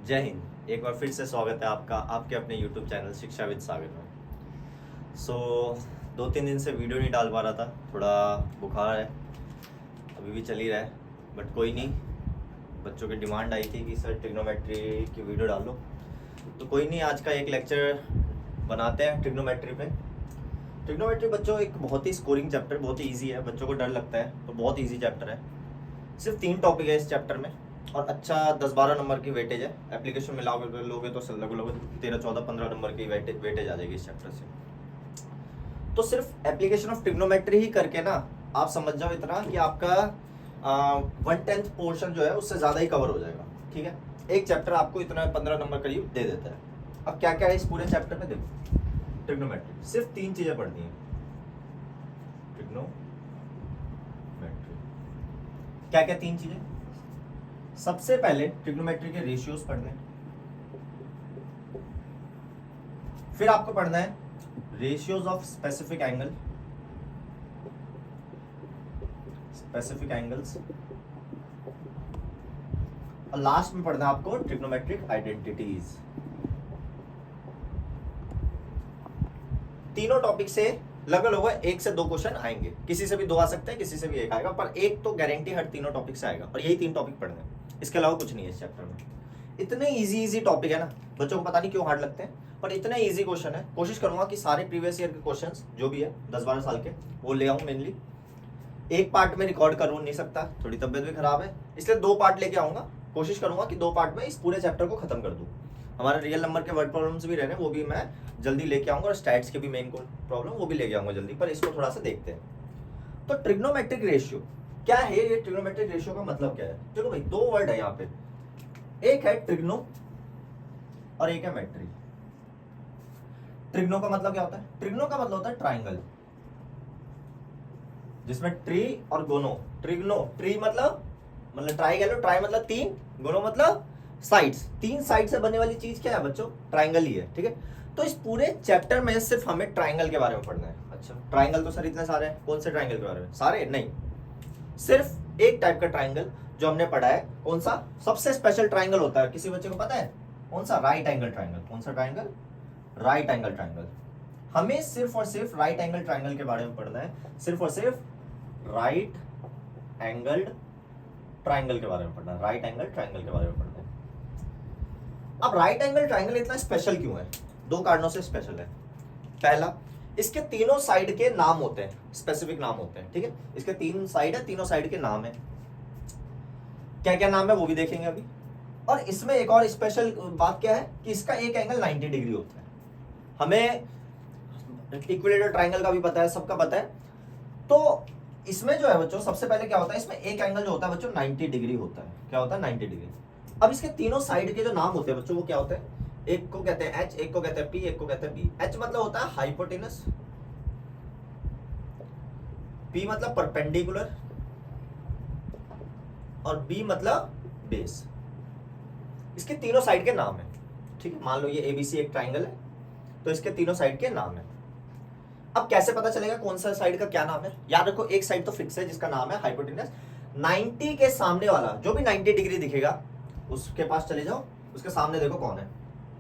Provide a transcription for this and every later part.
जय हिंद। एक बार फिर से स्वागत है आपका आपके अपने YouTube चैनल शिक्षा विद सागर में। सो 2-3 दिन से वीडियो नहीं डाल पा रहा था, थोड़ा बुखार है, अभी भी चल ही रहा है, बट कोई नहीं। बच्चों की डिमांड आई थी कि सर ट्रिग्नोमेट्री की वीडियो डालो, तो कोई नहीं, आज का एक लेक्चर बनाते हैं ट्रिग्नोमेट्री पे। ट्रिग्नोमेट्री बच्चों एक बहुत ही स्कोरिंग चैप्टर, बहुत ही ईजी है, बच्चों को डर लगता है तो बहुत ईजी चैप्टर है। सिर्फ 3 टॉपिक है इस चैप्टर में और अच्छा 10-12 नंबर की वेटेज है। एप्लीकेशन में लोगे तो लगभग 13-14-15 नंबर की वेटेज आ जाएगी इस चैप्टर से। तो सिर्फ एप्लीकेशन ऑफ ट्रिग्नोमेट्री ही करके ना आप समझ जाओ इतना कि आपका 1/10 पोर्शन जो है उससे ज़्यादा ही कवर हो जाएगा। ठीक है, एक चैप्टर आपको इतना 15 नंबर करीब दे देता है। अब क्या क्या है इस पूरे चैप्टर में देखो। ट्रिग्नोमेट्री सिर्फ 3 चीज़ें पढ़नी है। ट्रिग्नोमेट्री क्या क्या 3 चीज़ें? सबसे पहले ट्रिग्नोमेट्री के रेशियोज पढ़ने, फिर आपको पढ़ना है रेशियोज ऑफ स्पेसिफिक एंगल्स, और लास्ट में पढ़ना है आपको ट्रिग्नोमेट्रिक आइडेंटिटीज। तीनों टॉपिक से लगभग 1 से 2 क्वेश्चन आएंगे, किसी से भी 2 आ सकते हैं, किसी से भी 1 आएगा, पर एक तो गारंटी हर तीनों टॉपिक से आएगा, और यही 3 टॉपिक पढ़ने हैं, इसके अलावा कुछ नहीं है इस चैप्टर में। इतने इजी टॉपिक है ना, बच्चों को पता नहीं क्यों हार्ड लगते हैं, पर इतने इजी क्वेश्चन है। कोशिश करूंगा कि सारे प्रीवियस ईयर के क्वेश्चंस जो भी है 10-12 साल के वो ले आऊं। मेनली एक पार्ट में रिकॉर्ड कर नहीं सकता, थोड़ी तबियत भी खराब है, इसलिए 2 पार्ट लेके आऊंगा। कोशिश करूंगा कि 2 पार्ट में इस पूरे चैप्टर को खत्म कर दूं। हमारे रियल नंबर के वर्ड प्रॉब्लम्स भी रह रहे हैं, वो भी मैं जल्दी लेके आऊंगा, और स्टैट्स के भी मेन प्रॉब्लम वो भी लेके आऊंगा जल्दी, पर इसको थोड़ा सा देखते हैं। तो ट्रिग्नोमेट्रिक रेशियो क्या है? ये ट्रिग्नोमेट्रिक रेशियो का मतलब क्या है? देखो भाई, 2 वर्ड है यहाँ पे, एक है ट्रिग्नो और एक है मेट्री। ट्रिग्नो का मतलब क्या होता है? ट्रिग्नो का मतलब होता है ट्राइंगल, जिसमें ट्री और गोनो। ट्रिग्नो, ट्री मतलब ट्राई कह लो, ट्राई मतलब 3, गोनो मतलब साइड्स। 3 साइड से बनने वाली चीज क्या है बच्चों? ट्राइंगल ही है। ठीक है, तो इस पूरे चैप्टर में सिर्फ हमें ट्राइंगल के बारे में पढ़ना है। अच्छा, ट्राइंगल तो सर इतने सारे हैं, कौन से ट्राइंगल के बारे में? सारे नहीं, सिर्फ एक टाइप का ट्राइंगल जो हमने पढ़ा है। कौन सा सबसे स्पेशल ट्राइंगल होता है, किसी बच्चे को पता है? कौन सा? Right angle triangle. कौन सा ट्राइंगल? Right angle triangle. हमें सिर्फ और सिर्फ राइट एंगल ट्राइंगल के बारे में पढ़ना है, सिर्फ और सिर्फ राइट एंगल्ड ट्राइंगल के बारे में पढ़ना है, राइट एंगल ट्राइंगल के बारे में पढ़ना है। अब राइट एंगल ट्राइंगल इतना स्पेशल क्यों है? 2 कारणों से स्पेशल है। पहला, इसके तीनों साइड के नाम होते हैं, स्पेसिफिक नाम होते हैं। ठीक है, इसके 3 साइड है, तीनों साइड के नाम है। क्या क्या नाम है वो भी देखेंगे अभी। और इसमें एक और स्पेशल बात क्या है कि इसका एक एंगल 90 डिग्री होता है। हमें इक्विलेटरल ट्राइंगल का भी पता है, सबका पता है। तो इसमें जो है बच्चों, सबसे पहले क्या होता है, इसमें एक एंगल जो होता है बच्चों 90 डिग्री होता है। क्या होता है? 90 डिग्री। अब इसके तीनों साइड के जो नाम होते हैं बच्चों, वो क्या होते हैं? एक को कहते हैं एच, एक को कहते हैं पी, एक को कहते हैं बी। एच मतलब होता है हाइपोटेनस, पी मतलब परपेंडिकुलर, और बी मतलब बेस। इसके तीनों साइड के नाम है। ठीक है, मान लो ये एबीसी एक ट्राइंगल है, तो इसके तीनों साइड के नाम है। अब कैसे पता चलेगा कौन सा साइड का क्या नाम है? याद रखो, एक साइड तो फिक्स है जिसका नाम है हाइपोटेनस। 90 के सामने वाला जो भी 90 डिग्री दिखेगा उसके पास चले जाओ, उसके सामने देखो कौन है।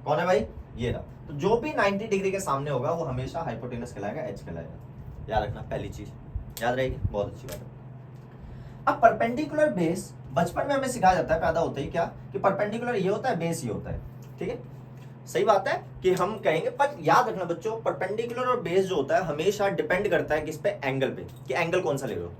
कौन है भाई? ये रहा। तो जो भी 90 डिग्री के सामने होगा वो हमेशा हाइपोटेनस कहलाएगा, एच कहलाएगा। याद रखना, पहली चीज याद रहेगी, बहुत अच्छी बात है। अब परपेंडिकुलर बेस बचपन में हमें सिखाया जाता है, पैदा होते ही क्या, कि परपेंडिकुलर ये होता है, बेस ये होता है। ठीक है, सही बात है कि हम कहेंगे, पर याद रखना बच्चों, परपेंडिकुलर और बेस जो होता है हमेशा डिपेंड करता है किस पे? एंगल पे, कि एंगल कौन सा ले रहे हो।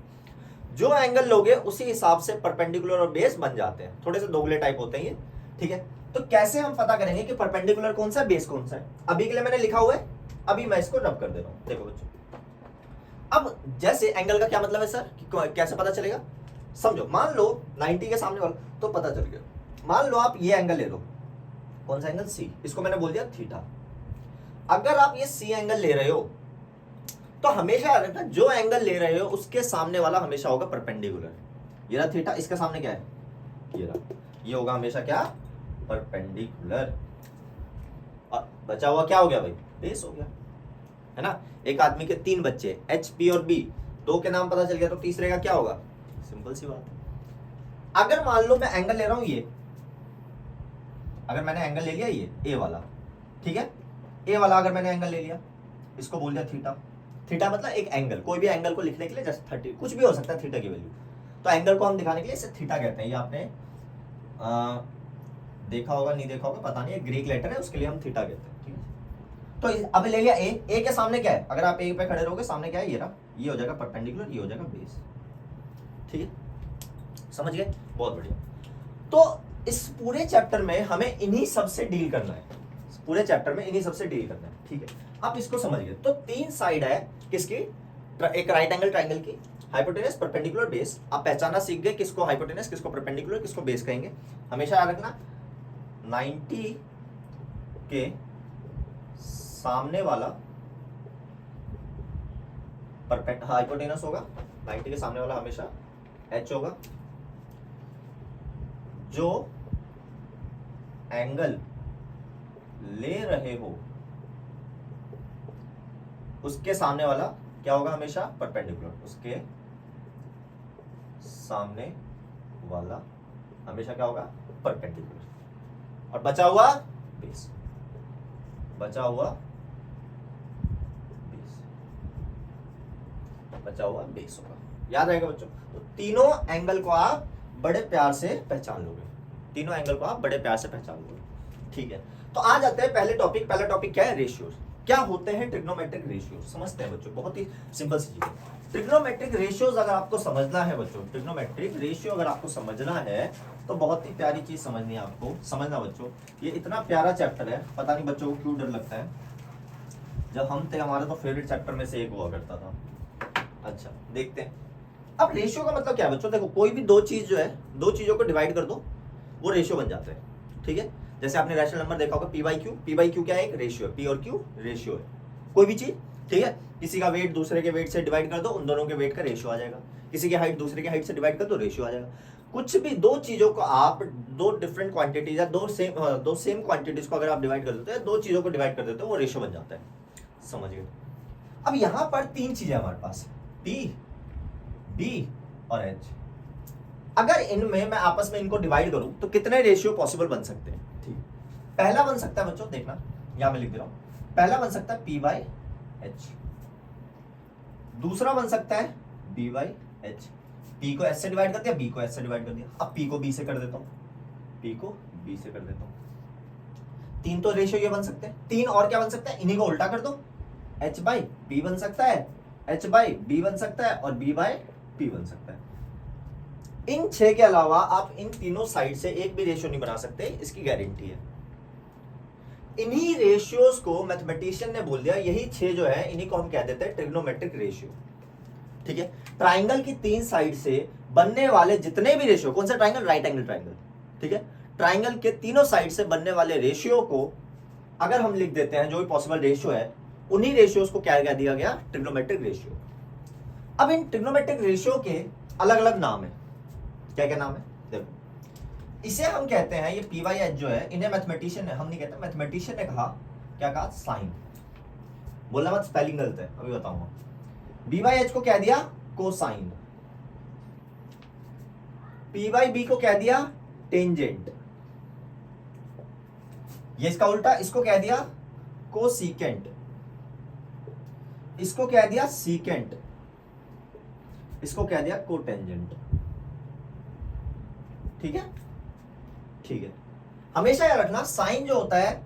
जो एंगल लोगे उसी हिसाब से परपेंडिकुलर और बेस बन जाते हैं। थोड़े से दोगले टाइप होते हैं ये। ठीक है, तो कैसे हम पता करेंगे कि परपेंडिकुलर कौन सा है, बेस कौन सा है? अभी के लिए मैंने लिखा हुआ है, अभी मैं इसको रब कर दे रहा हूं। देखो बच्चों, अब जैसे एंगल का क्या मतलब है सर, कि कैसे पता चलेगा? समझो, मान लो 90 के सामने वाला, तो पता चल गया। मान लो आप ये एंगल ले लो, कौन सा एंगल? सी, इसको मैंने बोल दिया थीटा। अगर आप ये सी एंगल ले रहे हो तो हमेशा याद रखना, जो एंगल ले रहे हो उसके सामने वाला हमेशा होगा परपेंडिकुलर। ये रहा थीटा, इसके सामने क्या है? ये रहा, ये होगा हमेशा क्या? परपेंडिकुलर। और बचा हुआ क्या हो गया भाई? बेस हो गया, है ना। एक आदमी के 3 बच्चे, एच, पी और बी, 2 के नाम पता चल गया, तो तीसरे का क्या होगा? सिंपल सी बात है। अगर मान लो मैं एंगल ले रहा हूं ये, अगर मैंने एंगल ले लिया ये ए वाला, ठीक है, ए वाला अगर मैंने एंगल ले लिया, इसको बोल दिया थीटा। थीटा मतलब एक एंगल, कोई भी एंगल को लिखने के लिए जैसे 30 कुछ भी हो सकता है थीटा की वैल्यू, तो एंगल को हम दिखाने के लिए इसे थीटा कहते हैं। ये आपने देखा होगा नहीं देखा होगा पता नहीं, ग्रीक लेटर है उसके लिए हम थीटा कहते हैं, ठीक है। तो अब ले लिया ए के सामने क्या है, अगर आप ए पे खड़े रहोगे सामने क्या है, ये रहा, ये हो जाएगा परपेंडिकुलर, ये हो जाएगा बेस, ठीक है, समझ गए, बहुत बढ़िया। तो इस पूरे चैप्टर में हमें इन्हीं सब से डील करना है, पूरे चैप्टर में इन्हीं सब से डील करना है, ठीक है। आप इसको समझ गए। तो 3 साइड है किसकी, एक राइट एंगल ट्राइंगल की, हाइपोटेनस, परपेंडिकुलर, बेस। आप पहचानना सीख गए किसको हाइपोटेनस, किसको परपेंडिकुलर, किसको बेस कहेंगे। हमेशा याद रखना 90 के सामने वाला हाइपोटेनस होगा, 90 के सामने वाला हमेशा एच होगा। जो एंगल ले रहे हो उसके सामने वाला क्या होगा, हमेशा परपेंडिकुलर, उसके सामने वाला हमेशा क्या होगा, परपेंडिकुलर। और बचा हुआ बेस, बचा हुआ बेस होगा, याद रहेगा बच्चों। तो तीनों एंगल को आप बड़े प्यार से पहचान लोगे, तीनों एंगल को आप बड़े प्यार से पहचान लोगे, ठीक है। तो आ जाते हैं पहले टॉपिक। पहला टॉपिक क्या है, रेशियोज। क्या होते हैं ट्रिग्नोमेट्रिक रेशियोज, समझते हैं बच्चों, बहुत ही सिंपल सी चीज है। ट्रिग्नोमेट्रिक रेशियोज अगर आपको समझना है बच्चों, ट्रिग्नोमेट्रिक रेशियो अगर आपको समझना है तो बहुत ही प्यारी चीज समझनी है आपको, समझना बच्चों। ये इतना प्यारा चैप्टर है, पता नहीं बच्चों को क्यों डर लगता है। जब हम थे हमारा तो फेवरेट चैप्टर में से एक हुआ करता था। अच्छा देखते हैं। अब रेशियो का मतलब क्या है बच्चों, देखो कोई भी दो चीज जो है, दो चीजों को डिवाइड कर दो वो रेशियो बन जाते हैं, ठीक है। जैसे आपने रैशनल नंबर देखा होगा पी बाई क्यू क्या है, एक रेशियो है, पी और क्यू रेशियो है, कोई भी चीज, ठीक है। किसी का वेट दूसरे के वेट से डिवाइड कर दो, उन दोनों के वेट का रेशियो आ जाएगा। किसी की हाइट दूसरे की हाइट से डिवाइड कर दो, रेशियो आ जाएगा। कुछ भी दो चीजों को आप, दो डिफरेंट क्वांटिटीज या दो सेम क्वांटिटीज को अगर आप डिवाइड कर देते हो, दो चीजों को डिवाइड कर देते हो, वो रेशियो बन जाता है, समझ गए। अब यहां पर 3 चीजें हमारे पास, पी, बी और एच। अगर इनमें मैं आपस में इनको डिवाइड करूं तो कितने रेशियो पॉसिबल बन सकते हैं, ठीक। पहला बन सकता है बच्चों, देखना यहां मैं लिख दे रहा हूं, पहला बन सकता है पी बाई एच, दूसरा बन सकता है बी बाई एच। पी को एच से डिवाइड कर दिया, बी को एच से डिवाइड कर दिया। अब पी को बी से कर देता हूं, पी को बी से कर देता हूं। 3 तो रेशियो ये बन सकते हैं। 3 और क्या बन सकता है, इन्हीं को उल्टा कर दो, एच बाई बी बन सकता है, एच बाई बी बन सकता है और बी बाई पी बन सकता है। इन 6 के अलावा आप इन तीनों साइड से एक भी रेशियो नहीं बना सकते, इसकी गारंटी है। इन्हीं रेशियोज को मैथमेटिशियन ने बोल दिया, यही 6 जो है इन्हीं को हम कह देते हैं ट्रिग्नोमेट्रिक रेशियो, ठीक है। ट्राइंगल की 3 साइड से बनने वाले जितने भी रेशियो, कौन सा ट्राइंगल, राइट एंगल ट्राइंगल, ठीक है। ट्राइंगल के तीनों साइड से बनने वाले रेशियो को अगर हम लिख देते हैं, जो भी पॉसिबल रेशियो है, उन्हीं रेशियोज को क्या कह दिया गया, ट्रिग्नोमेट्रिक रेशियो। अब इन ट्रिग्नोमेट्रिक रेशियो के अलग अलग नाम है, क्या क्या नाम है देखो। इसे हम कहते हैं, ये पी बाई एच जो है, इन्हें मैथमेटिशियन ने, हम नहीं कहते, मैथमेटिशियन ने कहा, क्या कहा, साइन। बोलना मत, स्पेलिंग गलत है, अभी बताऊंगा। बी बाई एच को कह दिया कोसाइन, पी बाई बी को कह दिया टेंजेंट, ये इसका उल्टा, इसको कह दिया कोसीकेंट, इसको कह दिया सीकेंट, इसको कह दिया कोटेंजेंट, ठीक है, ठीक है। हमेशा याद रखना साइन जो होता है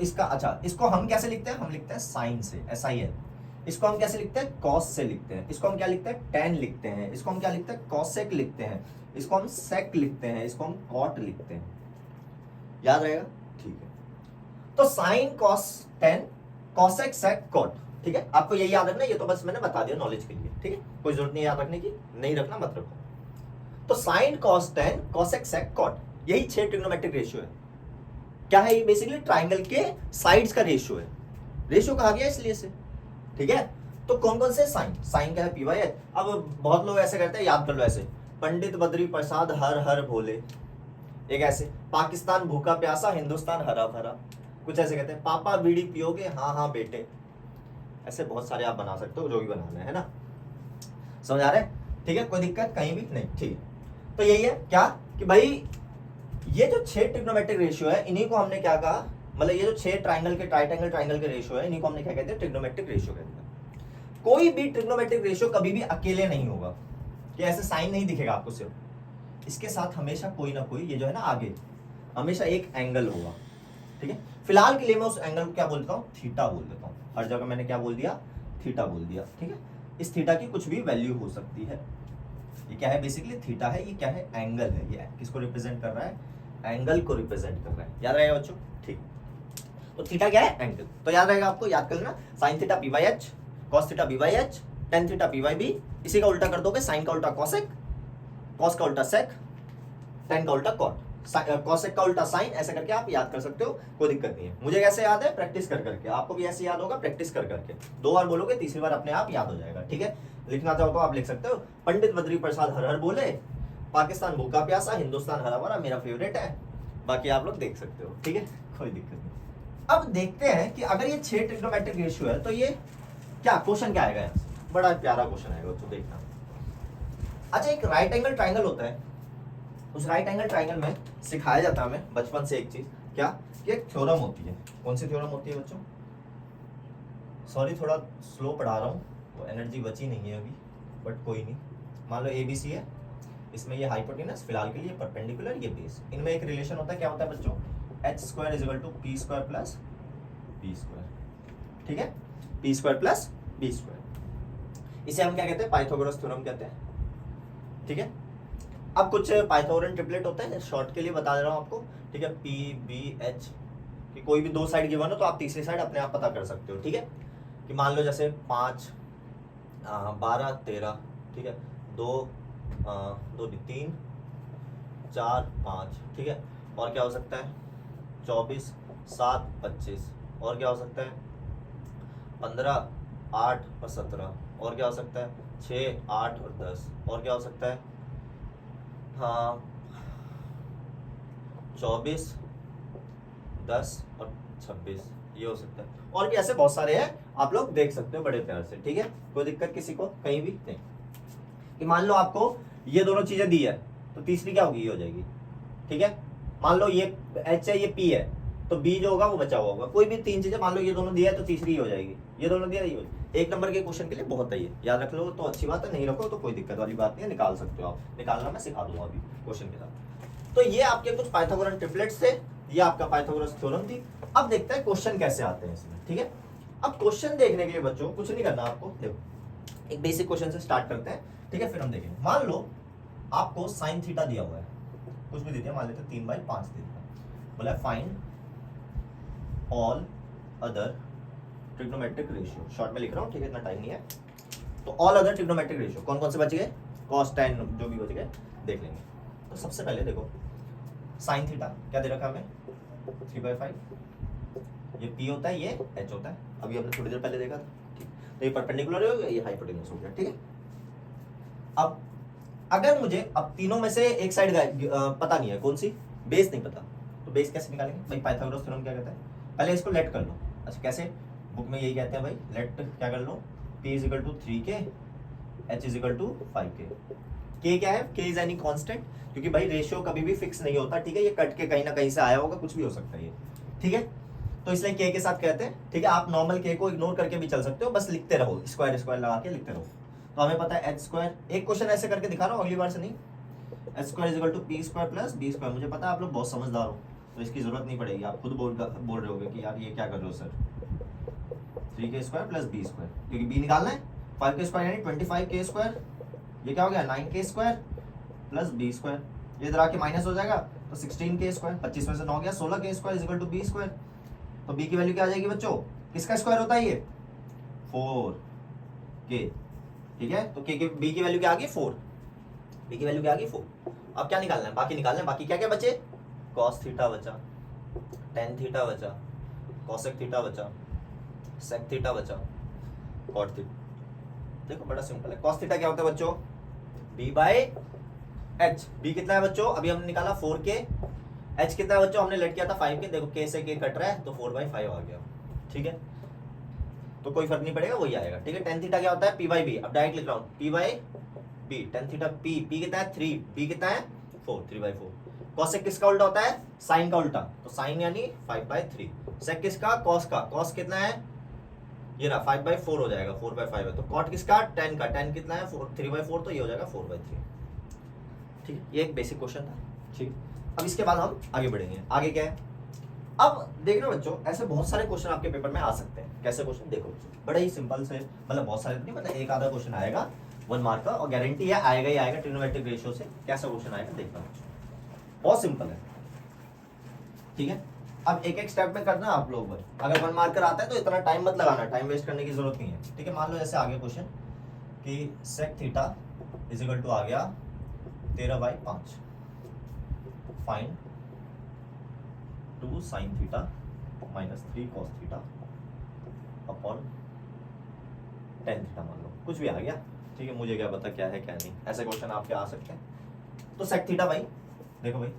इसका, अच्छा इसको हम कैसे लिखते हैं, हम लिखते हैं साइन से, SIN। इसको हम कैसे लिखते हैं, कॉस से लिखते हैं। इसको हम क्या लिखते हैं, टेन लिखते हैं। इसको हम क्या लिखते हैं, कॉसेक लिखते हैं। इसको हम सेक लिखते हैं। इसको हम कॉट लिखते हैं, याद रहेगा, ठीक है। तो साइन, कॉस, टेन, कॉसेक, सेक, कॉट, ठीक है। आपको यही याद रखना, ये तो बस मैंने बता दिया नॉलेज के लिए, ठीक है, कोई जरूरत नहीं याद रखने की, नहीं रखना मत रखो। तो साइन, कॉस, टेन, कॉसेक, सेक, कॉट, यही 6 ट्रिग्नोमेट्रिक रेशियो है। क्या है ये, बेसिकली ट्राइंगल के साइड्स का रेशियो है, रेशियो कहा गया इसलिए से, ठीक है। तो कौन कौन से साइन, साइन क्या है, पी बाई एच। अब बहुत लोग ऐसे करते हैं, याद कर लो ऐसे, पंडित बद्री प्रसाद हर हर भोले, एक ऐसे, पाकिस्तान भूखा प्यासा हिंदुस्तान हरा भरा, कुछ ऐसे कहते हैं, पापा बीड़ी पियोगे, हाँ हाँ बेटे, ऐसे बहुत सारे आप बना सकते हो, जो भी बनाना है ना, समझ आ रहा है, ठीक है, कोई दिक्कत कहीं भी नहीं, ठीक है। तो यही है क्या कि भाई ये जो 6 ट्रिग्नोमेट्रिक रेशियो है इन्हीं को हमने क्या कहा, मतलब ये जो 6 ट्राइंगल के रेशियो है इन्हीं को हमने क्या कहते हैं, ट्रिग्नोमेट्रिक रेशियो कहते हैं। कोई भी ट्रिग्नोमेट्रिक रेशियो कभी भी अकेले नहीं होगा कि ऐसे साइन नहीं दिखेगा आपको सिर्फ, इसके साथ हमेशा कोई ना कोई ये जो है ना आगे हमेशा एक एंगल होगा, ठीक है। फिलहाल के लिए मैं उस एंगल को क्या बोलता हूँ, थीटा बोल देता हूँ। हर जगह मैंने क्या बोल दिया, थीटा बोल दिया, ठीक है। इस थीटा की कुछ भी वैल्यू हो सकती है। ये क्या है, बेसिकली थीटा है, ये क्या है, एंगल है। ये किसको रिप्रेजेंट कर रहा है, एंगल को रिप्रेजेंट कर रहा है। याद रहेगा बच्चों, ठीक। तो थीटा क्या है, एंगल। तो याद रहेगा आपको, याद कर लेना, sine theta P by H, cos theta B by H, tan theta P by B. इसी का उल्टा कर दोगे, साइन का उल्टा कॉसेक, कॉस का उल्टा सेक, टेन का उल्टा कॉट, कॉसेक का उल्टा साइन, ऐसे करके आप याद कर सकते हो, कोई दिक्कत नहीं है। मुझे कैसे याद है, प्रैक्टिस कर करके। आपको भी ऐसे याद होगा, प्रैक्टिस कर करके। 2 बार बोलोगे, तीसरी बार अपने आप याद हो जाएगा, ठीक है। लिखना चाहो तो आप लिख सकते हो, पंडित बद्री प्रसाद हर हर बोले, पाकिस्तान भूखा प्यासा, हिंदुस्तान हरा भरा, मेरा फेवरेट है। बाकी आप लोग देख सकते हो, ठीक है, कोई दिक्कत नहीं। अब देखते हैं कि अगर ये 6 ट्रिग्नोमेट्रिक रेशियो है तो ये क्या क्वेश्चन क्या आएगा यहाँ से। बड़ा प्यारा क्वेश्चन आएगा, तो देखना। अच्छा, एक राइट एंगल ट्राइंगल होता है, उस राइट एंगल ट्राइंगल में सिखाया जाता है हमें बचपन से एक चीज, क्या कि एक थ्योरम होती है। कौन सी थ्योरम होती है बच्चों, सॉरी थोड़ा स्लो पढ़ा रहा हूँ तो एनर्जी बची नहीं है अभी, बट कोई नहीं। मान लो ABC है, इसमें ये हाइपोटेनस, फिलहाल के लिए परपेंडिकुलर, ये बेस। इनमें एक रिलेशन होता है, क्या होता है बच्चों, h² is equal to p² plus b², ठीक है, p² प्लस b²। इसे हम क्या कहते हैं, पाइथागोरस थ्योरम कहते हैं, ठीक है। अब कुछ पाइथागोरन ट्रिपलेट होते हैं, शॉर्ट के लिए बता दे रहा हूँ आपको, ठीक है। PBH कि कोई भी 2 साइड गिवन हो तो आप तीसरी साइड अपने आप पता कर सकते हो, ठीक है। कि मान लो जैसे 5 12 13, ठीक है, 2 3 4 5, ठीक है। और क्या हो सकता है, 24 7 25, और क्या हो सकता है, 15 8 और 17, और क्या हो सकता है, 6 8 और 10, और क्या हो सकता है, हाँ 24 10 और 26, ये हो सकता है। और भी ऐसे बहुत सारे हैं, आप लोग देख सकते हो बड़े प्यार से, ठीक है। कोई दिक्कत किसी को कहीं भी नहीं। कि मान लो आपको ये दोनों चीजें दी है तो तीसरी क्या होगी, ये हो जाएगी, ठीक है। मान लो ये H है, ये P है, तो B जो होगा वो बचा हुआ होगा। कोई भी 3 चीजें मान लो ये दोनों दिया है तो तीसरी हो जाएगी, ये दोनों दिया ये हो जाएगी। 1 नंबर के क्वेश्चन के लिए बहुत है ये, याद रख लो तो अच्छी बात है, नहीं रखो तो कोई दिक्कत वाली बात नहीं है, निकाल सकते हो आप। निकालना मैं सिखा दूंगा अभी क्वेश्चन के साथ। तो ये आपके कुछ पाइथागोरन ट्रिपलेट्स थे, ये आपका पाइथागोरस थ्योरम थी। अब देखते हैं क्वेश्चन कैसे आते हैं इसमें, ठीक है। अब क्वेश्चन देखने के लिए बच्चों कुछ नहीं करना आपको, देखो एक बेसिक क्वेश्चन से स्टार्ट करते हैं, ठीक है, फिर हम देखेंगे। मान लो आपको साइन थीटा दिया हुआ है, कुछ भी दे दिया, मान लेते 3/5 दे दिया, बोला find all other trigonometric ratio. Short में लिख रहा हूँ, ठीक है, इतना टाइम नहीं है। तो ऑल अदर ट्रिग्नोमेट्रिक रेशियो कौन कौन से बच गए, cos tan जो भी बच गए देख लेंगे। तो सबसे पहले देखो साइन थीटा क्या दे रखा हमें, 3/5, ये P होता है, ये H होता है, अभी हमने थोड़ी देर पहले देखा था, ठीक। तो ये परपेंडिकुलर हो गया, ये हाइपोटेन्यूज हो गया, ठीक है। अब अगर मुझे अब तीनों में से एक साइड पता नहीं है, कौन सी, बेस नहीं पता, तो बेस कैसे निकालेंगे भाई, पाइथागोरस थ्योरम क्या कहता है, पहले इसको लेट कर लो। अच्छा कैसे, बुक में यही कहते हैं भाई, लेट क्या कर लो, P is equal to 3K, H is equal to 5K। K क्या है, K इज एनी कांस्टेंट, क्योंकि भाई रेशियो कभी भी फिक्स नहीं होता, ठीक है, ये कट के कहीं ना कहीं से आया होगा, कुछ भी हो सकता है ये, ठीक है। तो इसलिए K के साथ कहते हैं, ठीक है। आप नॉर्मल K को इग्नोर करके भी चल सकते हो, बस लिखते रहो, स्क्वायर स्क्वायर लगा के लिखते रहो। तो हमें पता है H², एक क्वेश्चन ऐसे करके दिखा रहा हूँ, अगली बार से नहीं, H² is equal to P² plus B²। मुझे पता है आप लोग बहुत समझदार हो, तो इसकी जरूरत नहीं पड़ेगी, आप खुद बोल रहे होगे कि यार ये क्या कर रहे हो सर, 3K² प्लस B², क्योंकि B निकालना है, 5K² यानी 25K², ये क्या हो गया 9K² प्लस B², ये इधर आके माइनस हो जाएगा तो 16K², 25 में से 9 गया, 16K² is equal to B²। तो B की वैल्यू क्या आ जाएगी बच्चों, किसका स्क्वायर होता है ये, 4K, ठीक है। तो B की वैल्यू क्या आ गई 4, B की वैल्यू क्या आ गई 4। अब क्या निकालना है, बाकी निकालना है, बाकी क्या क्या बचे, cos थीटा बचा, tan थीटा बचा, cosec थीटा बचा, sec थीटा बचा, cot थीटा। देखो बड़ा सिंपल है, cos थीटा क्या होता है बच्चों, B/H। B कितना है बच्चों, अभी हमने निकाला 4K, H कितना है बच्चों, हमने लेट किया था 5K, देखो K से K कट रहा है तो 4/5 आ गया, ठीक है। तो कोई फर्क नहीं पड़ेगा, वही आएगा, ठीक है। tan थीटा क्या होता है, P/B, अब डायरेक्ट लिख रहा हूँ P/B, tan थीटा P कितना है 3, B कितना है 4, 3/4, कॉसेक किसका उल्टा होता है? साइन का उल्टा, तो साइन यानी 5/3। सेक किसका? कॉस का, कॉस कितना है? ये ना 5/4 हो जाएगा, 4/5 है। तो कॉट किसका? tan का, tan कितना है? 3/4, तो ये हो जाएगा 4/3। ठीक है, ये एक बेसिक क्वेश्चन था। ठीक, अब इसके बाद हम आगे बढ़ेंगे। आगे क्या है? अब देखना बच्चों, ऐसे बहुत सारे क्वेश्चन आपके पेपर में आ सकते हैं। कैसे क्वेश्चन? देखो बड़े ही सिंपल से, मतलब बहुत सारे नहीं, मतलब एक आधा क्वेश्चन आएगा 1 मार्क का, और गारंटी है आएगा ही आएगा ट्रिग्नोमेट्रिक रेशियो से। कैसा क्वेश्चन आएगा देखना बच्चों, बहुत सिंपल है। ठीक है, अब एक एक स्टेप में करना आप लोग। अगर 1 मार्कर आता है तो इतना टाइम मत लगाना, टाइम वेस्ट करने की जरूरत नहीं है। ठीक है, मान लो जैसे आगे क्वेश्चन कि sec theta is equal to आ गया 13/5, find 2 sin theta minus 3 cos theta upon tan theta, मान लो कुछ भी आ गया। ठीक है, मुझे क्या पता क्या है क्या नहीं, ऐसे क्वेश्चन आपके आ सकते हैं। तो सेक थीटा भाई देखो भाई,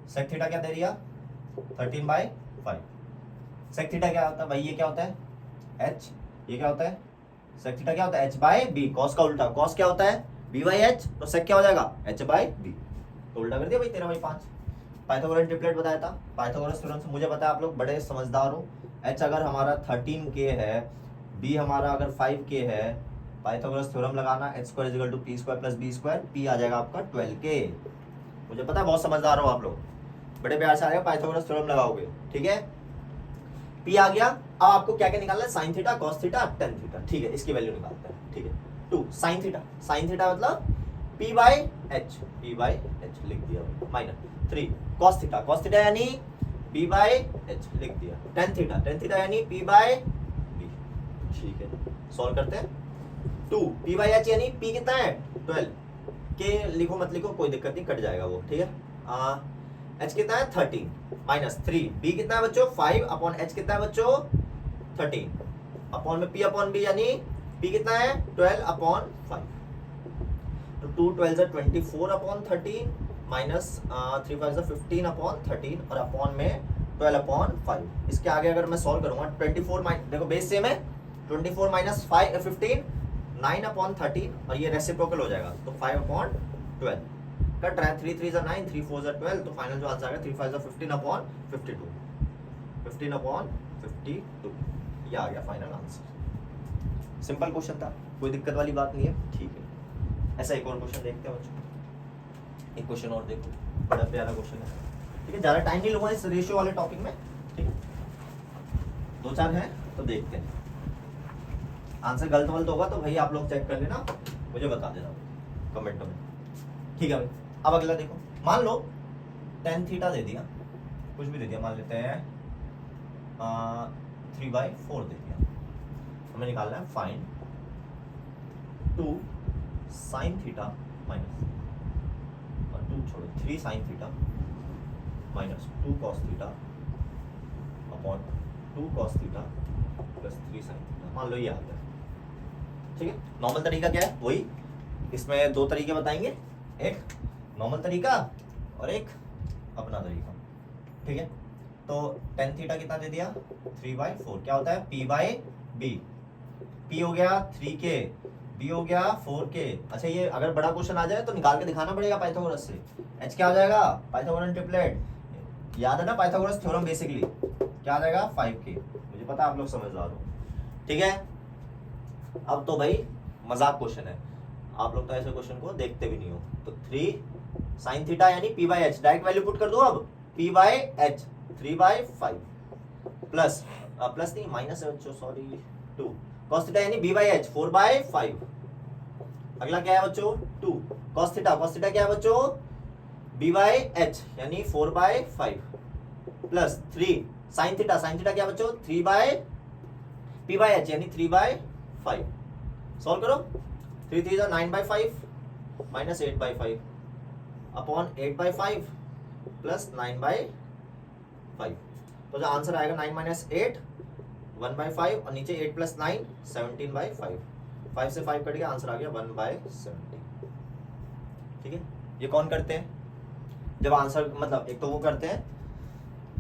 सेक थीटा क्या दे दिया? 13/5। सेक थीटा क्या होता है भाई? ये क्या होता है? h। ये क्या होता है? सेक थीटा क्या होता है? h/b। कॉस का उल्टा, कॉस क्या होता है? b/h। तो सेक क्या हो जाएगा? h/b। तो उल्टा कर दिया भाई 13/5। पाइथागोरस ट्रिपलेट बताया था, पाइथागोरस थ्योरम से मुझे पता है आप लोग बड़े समझदार हो। h अगर हमारा 13k है, b हमारा अगर 5k है, पाइथागोरस थ्योरम लगाना h² = p² + b², p आ जाएगा आपका 12k। मुझे पता है बहुत समझदार हो आप लोग, बड़े प्यार से आएगा पाइथागोरस थ्योरम लगाओगे। ठीक है, p आ गया। अब आपको क्या क्या निकालना है? Sign theta, cos theta, tan theta. ठीक है, इसकी वैल्यू निकालते हैं। ठीक है, 2 sin थीटा, sin थीटा मतलब p/h, p/h लिख दिया, minus 3 cos theta, cos theta यानी p/h लिख दिया, tan थीटा, tan थीटा यानी p/b। ठीक है, सॉल्व करते हैं। 2 p/h यानी p कितना है? 12 के लिखो मत लिखो कोई दिक्कत नहीं, कट जाएगा वो। ठीक है, h कितना है? 13 माइनस 3, b कितना है बच्चों? 5 अपॉन h कितना है बच्चों? 13 अपॉन में p अपॉन b यानी p कितना है? 12 अपॉन 5। तो 2 12 24 अपॉन 13 माइनस 3 5 15 अपॉन 13 और अपॉन में 12 अपॉन 5। इसके आगे अगर मैं सॉल्व करूंगा 24 देखो बेस सेम है, 24 माइनस 15 9 अपॉन 13 और ये रेसिप्रोकल हो जाएगा, तो 5 अपॉन 12 कट रहा है। 3 3 9, 3 4 12, तो फाइनल जो आंसर आएगा 3 5 15 अपॉन 52, 15 अपॉन 52, ये आ गया फाइनल आंसर। सिंपल क्वेश्चन था, कोई दिक्कत वाली बात नहीं है। ठीक है, ऐसा एक और क्वेश्चन देखते हैं बच्चों। एक क्वेश्चन और देखो, बड़ा प्यारा क्वेश्चन है। ठीक है, ज़्यादा टाइम नहीं लूंगा इस रेशियो वाले टॉपिक में। ठीक है, 2-4 हैं तो देखते हैं। आंसर गलत वलत होगा तो भाई आप लोग चेक कर लेना, मुझे बता देना कमेंट में। ठीक है भाई, अब अगला देखो, मान लो tan थीटा दे दिया, कुछ भी दे दिया, मान लेते हैं 3/4 दे दिया। हमें निकालना है फाइंड 2 sin थीटा माइनस 2 छोड़ो 3 sin theta minus 2 cos theta upon 2 cos theta plus 3 sin theta. मान लो ये आ गया। ठीक है, नॉर्मल तरीका क्या है? वही, इसमें 2 तरीके बताएंगे, एक नॉर्मल तरीका और एक अपना तरीका। ठीक है, तो tan थीटा कितना दे दिया? 3/4। क्या होता है? p/b। p हो गया 3k, b हो गया 4k। अच्छा, ये अगर बड़ा क्वेश्चन आ जाए तो निकाल के दिखाना पड़ेगा पाइथागोरस से। h क्या हो जाएगा? पाइथागोरस ट्रिपलेट, याद है ना पाइथागोरस थ्योरम बेसिकली, क्या आ जाएगा? 5k। मुझे पता आप लोग समझदार हो। ठीक है, अब तो भाई मजाक क्वेश्चन है, आप लोग तो ऐसे क्वेश्चन को देखते भी नहीं हो। तो 3 sin थीटा यानी p/h, डायरेक्ट वैल्यू पुट कर दो। अब p/h 3/5 प्लस प्लस नहीं माइनस है बच्चों, सॉरी 2 cos थीटा यानी b/h 4/5। अगला क्या है बच्चों? 2 cos थीटा, cos थीटा क्या है बच्चों? b/h यानी 4/5 plus 3 sin theta, sin theta क्या है बच्चों? p/h यानी 3/5। सॉल्व करो, 3 3 9/5 माइनस 8/5 अपॉन 8/5 प्लस 9/5। तो जो आंसर आएगा 9 माइनस 8 1/5 और नीचे 8 प्लस 9 17/5। 5 से 5 कट गया, आंसर आ गया 1/17। ठीक है, ये कौन करते हैं? जब आंसर मतलब एक तो वो करते हैं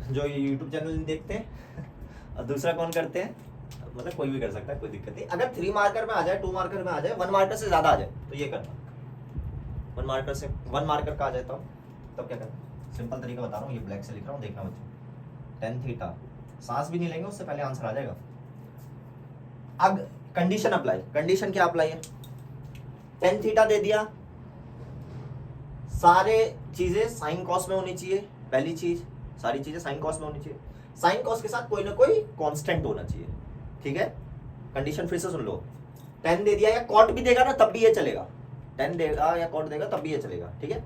जो ये यूट्यूब चैनल नहीं देखते और दूसरा कौन करते हैं? मतलब कोई भी कर सकता है, कोई दिक्कत नहीं। अगर 3 मार्कर में आ जाए, 2 मार्कर में आ जाए, 1 मार्कर से ज्यादा आ जाए तो ये करना। 1 मार्कर से 1 मार्कर का आ जाए तो तब क्या करना? सिंपल तरीका बता रहा हूँ, ये ब्लैक से लिख रहा हूँ, देखना बच्चों। टेन थीटा, सांस भी नहीं लेंगे उससे पहले आंसर आ जाएगा। अब कंडीशन अप्लाई, कंडीशन क्या अप्लाई है, टेन थीटा दे दिया, सारे चीजें साइन कॉस में होनी चाहिए, पहली चीज सारी चीजें साइन कॉस में होनी चाहिए, साइन कॉस के साथ कोई ना कोई कांस्टेंट होना चाहिए, ठीक है। कंडीशन फिर से सुन लो, टेन दे दिया या कॉट भी देगा ना तब भी ये चलेगा, टेन देगा या कॉट देगा तब भी ये चलेगा, ठीक है।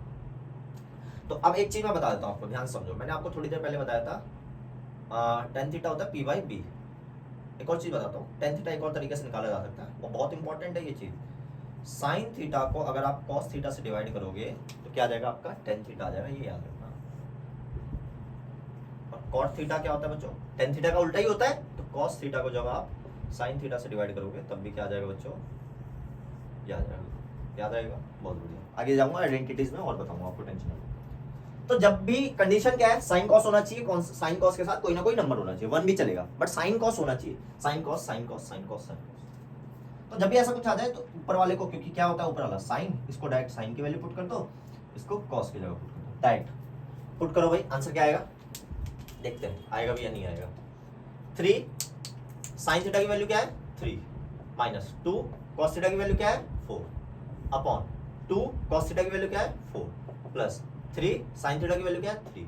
तो अब एक चीज मैं बता देता हूँ आपको, ध्यान से समझो, मैंने आपको थोड़ी देर पहले बताया था टेन थीटा होता है पी बाई बी। एक और चीज बताता हूँ, टेन थीटा एक और तरीके से निकाला जा सकता है, वो बहुत इंपॉर्टेंट है ये चीज। साइन थीटा को अगर आप कॉस थीटा से डिवाइड करोगे तो क्या आ जाएगा आपका, टेन थीटा आ जाएगा, ये याद रखना। और कॉट थीटा क्या होता है बच्चों, टेन थीटा का उल्टा ही होता है, तो कॉस थीटा को जब आप साइन थीटा से डिवाइड करोगे तब भी क्या आ जाएगा बच्चों, याद रहेगा, याद रहेगा, बहुत बढ़िया। आगे जाऊंगा आइडेंटिटीज में और बताऊंगा आपको, टेंशन नहीं। तो जब भी कंडीशन क्या है, साइन कॉस होना चाहिए, साइन कॉस के साथ कोई ना कोई नंबर होना चाहिए, वन भी चलेगा बट साइन कॉस होना चाहिए, sine cos sine cos sine cos sine cos. तो जब भी ऐसा कुछ आ जाए तो ऊपर वाले को, क्योंकि क्या होता है ऊपर वाला साइन, इसको डायरेक्ट साइन की वैल्यू पुट कर दो, इसको कॉस की जगह पुट कर दो, डायरेक्ट पुट करो भाई, आंसर क्या आएगा देखते हैं, आएगा भी या नहीं आएगा। 3 साइन थीटा की वैल्यू क्या है 3 माइनस 2 कॉस थीटा की वैल्यू क्या है 4 अपॉन 2 कॉस थीटा की वैल्यू क्या है 4 प्लस 3 साइन थीटा की वैल्यू क्या है 3,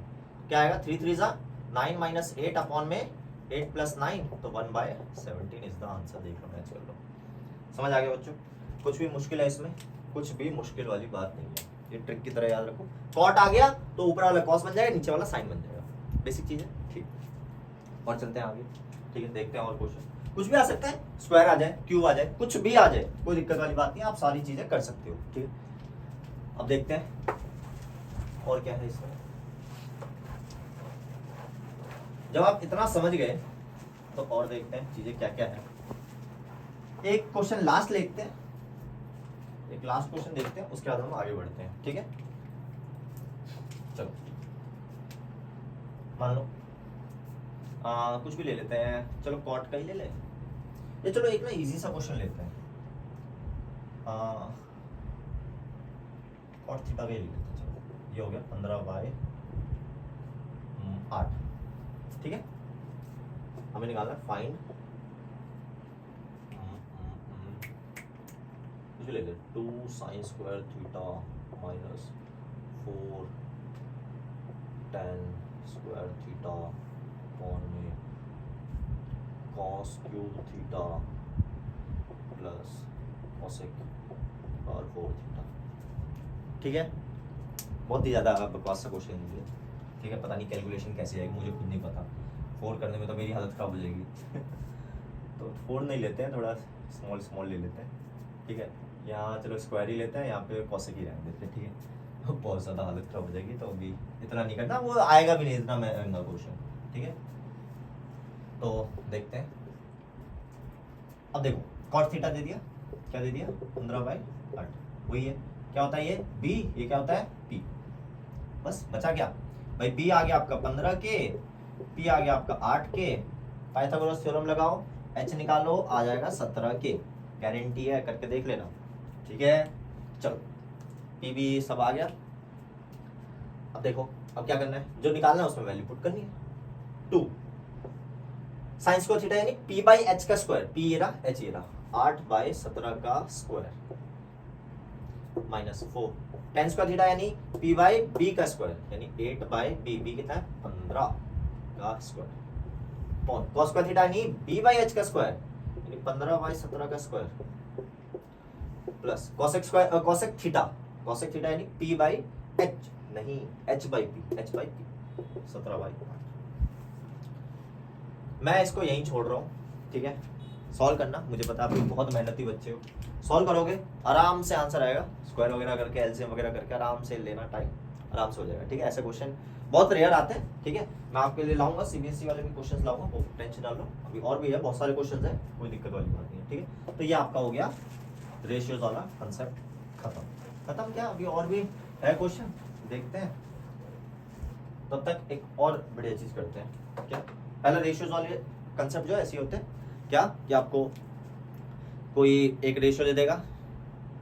क्या आएगा 3 3 जा 9 माइनस 8 अपॉन में 8 प्लस 9 तो 1/17 इज द आंसर। देख लो मैच कर लो, समझ आ गया बच्चों, कुछ भी मुश्किल है इसमें, कुछ भी मुश्किल वाली बात नहीं है, ये ट्रिक की तरह याद रखो। कॉट आ गया तो ऊपर वाला कॉस बन जाएगा, नीचे वाला साइन बन जाएगा, बेसिक चीज है, ठीक। और चलते हैं आगे, ठीक है, देखते हैं और क्वेश्चन, कुछ भी आ सकता है, स्क्वायर आ जाए, क्यूब आ जाए, कुछ भी आ जाए, कोई दिक्कत वाली बात नहीं, आप सारी चीजें कर सकते हो, ठीक है। अब देखते हैं और क्या है इसमें। जब आप इतना समझ गए तो और देखते हैं चीजें क्या क्या है। एक क्वेश्चन लास्ट देखते हैं, एक लास्ट क्वेश्चन देखते हैं, उसके बाद हम आगे बढ़ते हैं, ठीक है। चलो मान लो कुछ भी ले लेते हैं, चलो कॉट का ही ले ले, ये चलो एक ना इजी सा क्वेश्चन लेते हैं, कॉट थीटा का ही ले लेते हैं, चलो ये हो गया 15/8, ठीक है। हमें निकालना है फाइंड, कुछ ले ले 2 sine square theta minus 4 tan square theta upon में cos cube theta plus cosec power 4 theta, ठीक है। बहुत ही ज़्यादा बकवास सा क्वेश्चन है, ठीक है, पता नहीं कैलकुलेशन कैसे आएगी, मुझे खुद नहीं पता, 4 करने में तो मेरी हालत ख़राब हो जाएगी तो 4 नहीं लेते हैं, थोड़ा स्मॉल स्मॉल ले लेते हैं, ठीक है। यहाँ चलो स्क्वायर ही लेते हैं, यहाँ पे cosec ही रहने देते हैं, ठीक है। बहुत ज़्यादा हालत ख़राब हो जाएगी, तो अभी इतना नहीं करना, वो आएगा भी नहीं इतना महंगा क्वेश्चन, ठीक है। तो देखते हैं, अब देखो कॉट थीटा दे दिया, क्या दे दिया 15/8, वही है, क्या होता है ये b, ये क्या होता है p, बस बचा क्या भाई, b आ गया आपका 15 के, p आ गया आपका 8 के, पाइथागोरस थ्योरम लगाओ, h निकालो, आ जाएगा 17 के, गारंटी है, करके देख लेना, ठीक है। चलो p भी सब आ गया, अब देखो अब क्या करना है, जो निकालना है उसमें वैल्यू पुट करनी है, 2 साइन स्क्वायर थीटा यानी p/h का स्क्वायर, p ये रहा h ये रहा, 8/17 का square minus 4 tan square theta यानी p/b का स्क्वायर यानी 8/b, b कितना है 15 का स्क्वायर, पॉन cos स्क्वायर थीटा यानी b/h का स्क्वायर यानी 15/17 का square plus cosec square cosec theta यानी p/h नहीं h/p 17/8। मैं इसको यहीं छोड़ रहा हूँ, ठीक है, सॉल्व करना, मुझे पता है आप बहुत मेहनती बच्चे हो, सॉल्व करोगे आराम से आंसर आएगा, स्क्वायर वगैरह करके एलसीएम वगैरह करके आराम से लेना, टाइम आराम से हो जाएगा, ठीक है। ऐसे क्वेश्चन बहुत रेयर आते हैं, ठीक है, मैं आपके लिए लाऊंगा, सीबीएसई वाले भी क्वेश्चन लाऊंगा, वो टेंशन ना लो, अभी और भी है, बहुत सारे क्वेश्चन है, कोई दिक्कत वाली बात नहीं है, ठीक है। तो ये आपका हो गया रेशियोज वाला कंसेप्ट खत्म क्या, अभी और भी है क्वेश्चन, देखते हैं, तब तक एक और बढ़िया चीज करते हैं, क्या पहला रेशियोज वाले कंसेप्ट जो है ऐसे होते हैं क्या कि आपको कोई एक रेशियो दे देगा,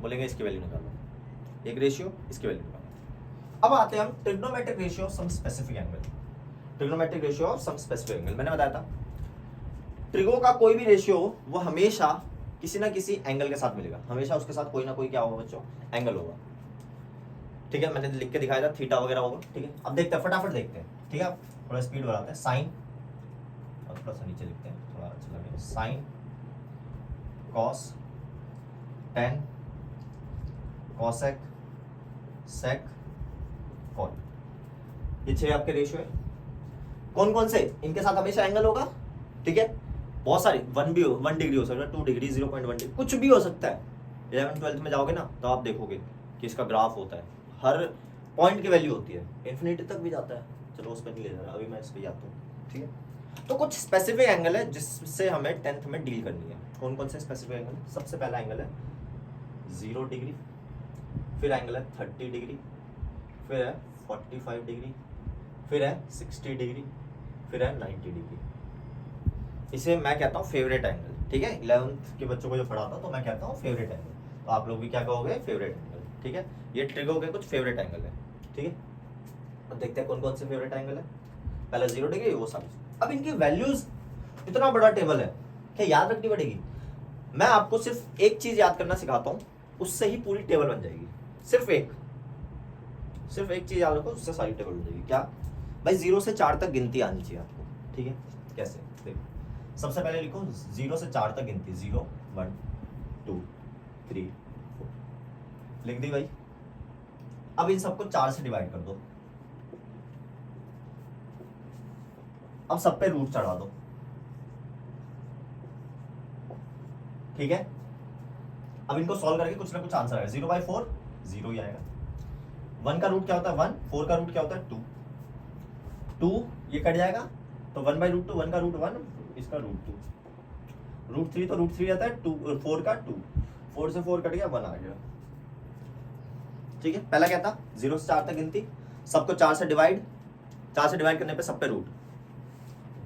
बोलेंगे इसकी वैल्यू निकालो, एक रेशियो इसकी वैल्यू निकालो, अब आते हैं हम trigonometric ratio of some specific angle. Trigonometric ratio of some specific angle मैंने बताया था, ट्रिगो का कोई भी रेशियो वो हमेशा किसी ना किसी एंगल के साथ मिलेगा, हमेशा उसके साथ कोई ना कोई क्या होगा बच्चों, एंगल होगा। ठीक है, मैंने लिख के दिखाया था थीटा वगैरह होगा। ठीक है, अब देखते हैं, फटाफट देखते हैं। ठीक है, थोड़ा स्पीड बढ़ाते हैं। साइन, और थोड़ा सा नीचे लिखते हैं थोड़ा अच्छा लगेगा। साइन, कॉस, टेन, कॉसेक, सेक, कॉट, ये 6 आपके रेशियो है। कौन कौन से, इनके साथ हमेशा एंगल होगा। ठीक है, बहुत सारी, 1 भी हो, 1 डिग्री हो सकता है, 2 डिग्री, 0.1 डिग्री, कुछ भी हो सकता है। 11th-12th में जाओगे ना तो आप देखोगे कि इसका ग्राफ होता है, हर पॉइंट की वैल्यू होती है, इन्फिनिटी तक भी जाता है। चलो उस पर नहीं ले जा रहा अभी, मैं इस पर जाता हूँ। ठीक है, तो कुछ स्पेसिफिक एंगल है जिससे हमें 10th में डील करनी है। कौन कौन से स्पेसिफिक एंगल, सबसे पहला एंगल है 0 डिग्री, फिर एंगल है 30 डिग्री, फिर है 45 डिग्री, फिर है 60 डिग्री, फिर है 90 डिग्री। इसे मैं कहता हूँ फेवरेट एंगल। ठीक है, 11th के बच्चों को जो पढ़ाता हूँ तो मैं कहता हूँ फेवरेट एंगल, तो आप लोग भी क्या कहोगे, फेवरेट एंगल। ठीक है, ये ट्रिगो के कुछ फेवरेट एंगल है। ठीक है, अब देखते हैं कौन कौन से फेवरेट एंगल है। पहले 0 डिग्री, वो सारी। अब इनकी वैल्यूज, इतना बड़ा टेबल है, क्या याद रखनी पड़ेगी। मैं आपको सिर्फ एक चीज याद करना सिखाता हूँ, उससे ही पूरी टेबल बन जाएगी। सिर्फ एक चीज याद रखो, उससे सारी टेबल बन जाएगी। क्या भाई, 0 से 4 तक गिनती आनी चाहिए आपको। ठीक है, कैसे, देखो सबसे पहले लिखो 0 से 4 तक गिनती, 0 1 2 3 4, लिख दी भाई। अब इन सबको 4 से डिवाइड कर दो, अब सब पे रूट चढ़ा दो। ठीक है, अब इनको सॉल्व करके कुछ ना कुछ आंसर आएगा। 0/4 0 ही आएगा। 1 का रूट क्या होता है 1, 4 का रूट क्या होता है 2, 2 ये कट जाएगा तो 1/√2, 1 का रूट 1, इसका रूट 2, रूट 3 तो रूट 3 रहता है 2, 4 का 2, 4 से 4 कट गया 1 आ गया। ठीक है, पहला क्या था, 0 से 4 तक गिनती, सबको 4 से डिवाइड, 4 से डिवाइड करने पे सब पे रूट,